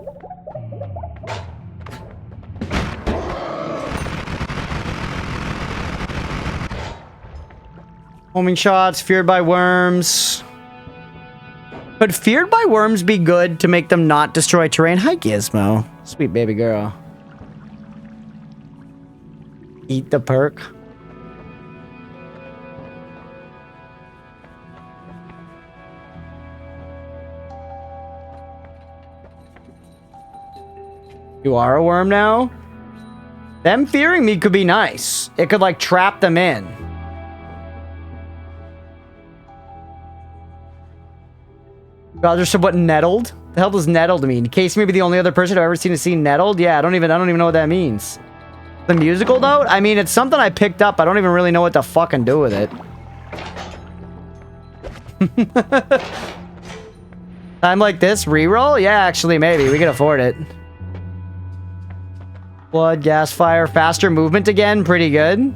Homing shots, feared by worms. Could feared by worms be good to make them not destroy terrain? Hi, Gizmo. Sweet baby girl. Eat the perk. You are a worm now? Them fearing me could be nice. It could, like, trap them in. Gods are somewhat nettled. The hell does nettled mean? Case maybe the only other person I've ever seen to see nettled? Yeah, I don't even know what that means. The musical note? I mean, it's something I picked up. I don't even really know what to fucking do with it. Time like this, reroll? Yeah, actually, maybe. We can afford it. Blood, gas, fire, faster movement again. Pretty good.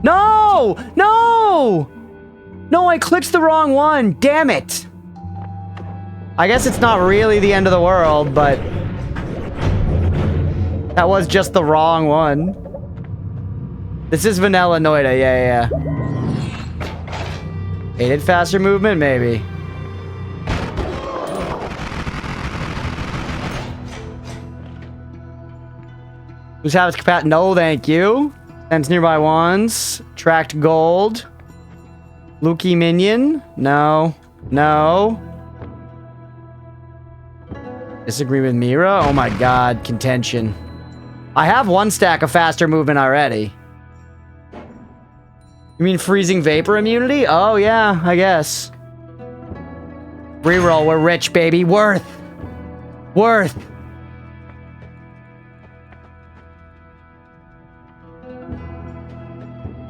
No! No! No, I clicked the wrong one. Damn it. I guess it's not really the end of the world, but... that was just the wrong one. This is vanilla Noita. Yeah. Aided faster movement, maybe. Who's habits capacity? No, thank you. Sense nearby ones. Tracked gold. Lukey minion? No. No. Disagree with Mira? Oh my god, contention. I have one stack of faster movement already. You mean freezing vapor immunity? Oh yeah, I guess. Reroll, we're rich, baby. Worth.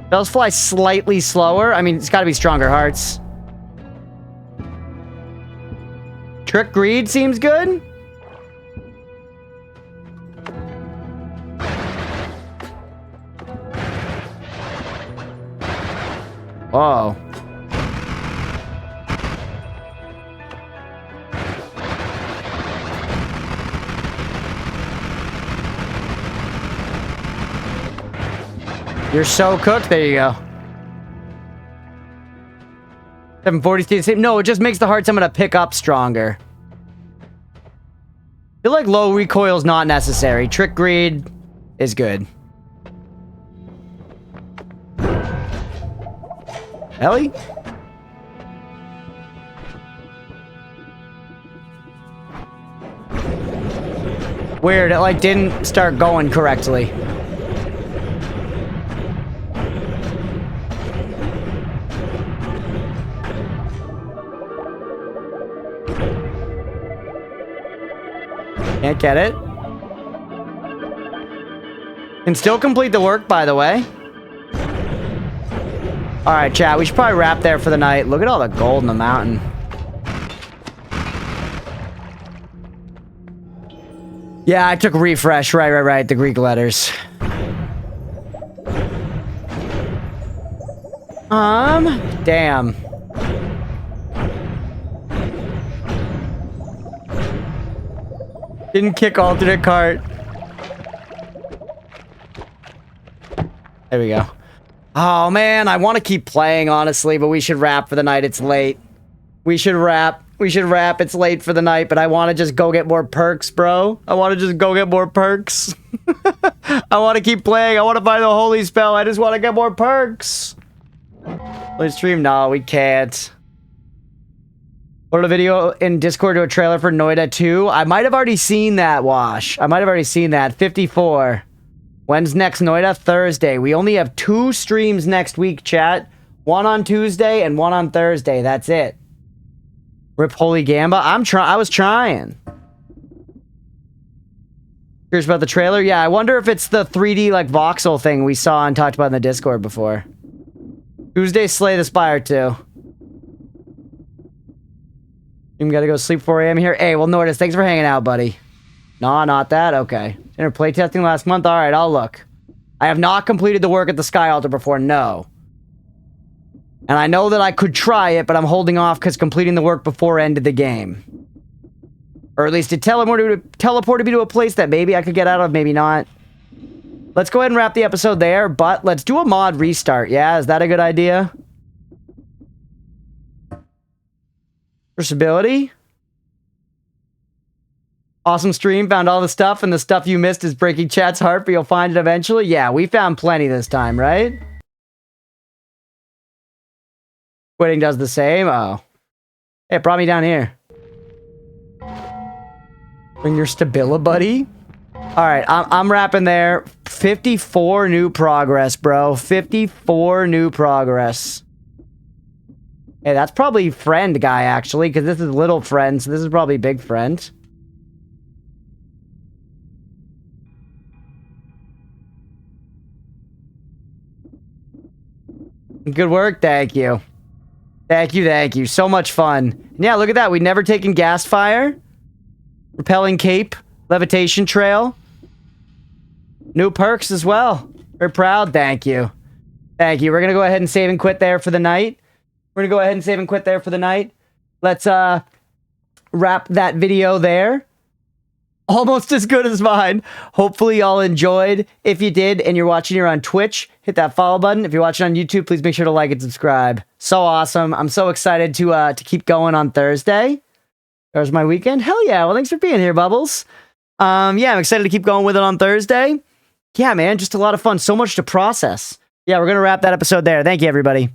Bells fly slightly slower. I mean, it's gotta be stronger hearts. Trick greed seems good. Whoa. You're so cooked. There you go. 740 stays the same. No, it just makes the hearts I'm gonna pick up stronger. I feel like low recoil is not necessary. Trick greed is good. Ellie? Weird, it like didn't start going correctly. Can't get it. Can still complete the work, by the way. Alright, chat. We should probably wrap there for the night. Look at all the gold in the mountain. Yeah, I took refresh. Right. The Greek letters. Damn. Didn't kick alternate cart. There we go. Oh, man. I want to keep playing, honestly, but we should wrap for the night. It's late. We should wrap. It's late for the night, but I want to just go get more perks, bro. I want to just go get more perks. I want to keep playing. I want to buy the holy spell. I just want to get more perks. Let's stream. No, we can't. Put a video in Discord to a trailer for Noita 2. I might have already seen that, Wash. I might have already seen that. 54. When's next Noita? Thursday. We only have 2 streams next week, chat. One on Tuesday and one on Thursday. That's it. Rip Holy Gamba. I was trying. Curious about the trailer? Yeah, I wonder if it's the 3D like voxel thing we saw and talked about in the Discord before. Tuesday, Slay the Spire 2. You gotta go sleep 4 a.m. here. Hey, well, Nordis, thanks for hanging out, buddy. No, not that. Okay. Dinner playtesting last month. All right, I'll look. I have not completed the work at the Sky Altar before. No. And I know that I could try it, but I'm holding off because completing the work before ended the game. Or at least it teleported me to a place that maybe I could get out of, maybe not. Let's go ahead and wrap the episode there, but let's do a mod restart. Yeah, is that a good idea? Versatility. Awesome stream. Found all the stuff, and the stuff you missed is breaking chat's heart, but you'll find it eventually. Yeah, we found plenty this time, right? Quitting does the same. Oh. Hey, it brought me down here. Bring your stabila, buddy. Alright, I'm wrapping there. 54 new progress, bro. 54 new progress. Hey, that's probably friend guy, actually, because this is little friend, so this is probably big friend. Good work, thank you. Thank you. So much fun. Yeah, look at that. We never taken gas fire. Repelling cape. Levitation trail. New perks as well. Very proud, thank you. Thank you. We're going to go ahead and save and quit there for the night. Let's wrap that video there. Almost as good as mine. Hopefully y'all enjoyed. If you did and you're watching here on Twitch, hit that follow button. If you're watching on YouTube, please make sure to like and subscribe. So awesome. I'm so excited to keep going on Thursday. There's my weekend. Hell yeah. Well, thanks for being here, Bubbles. Yeah, I'm excited to keep going with it on Thursday. Yeah, man, just a lot of fun. So much to process. Yeah, we're going to wrap that episode there. Thank you, everybody.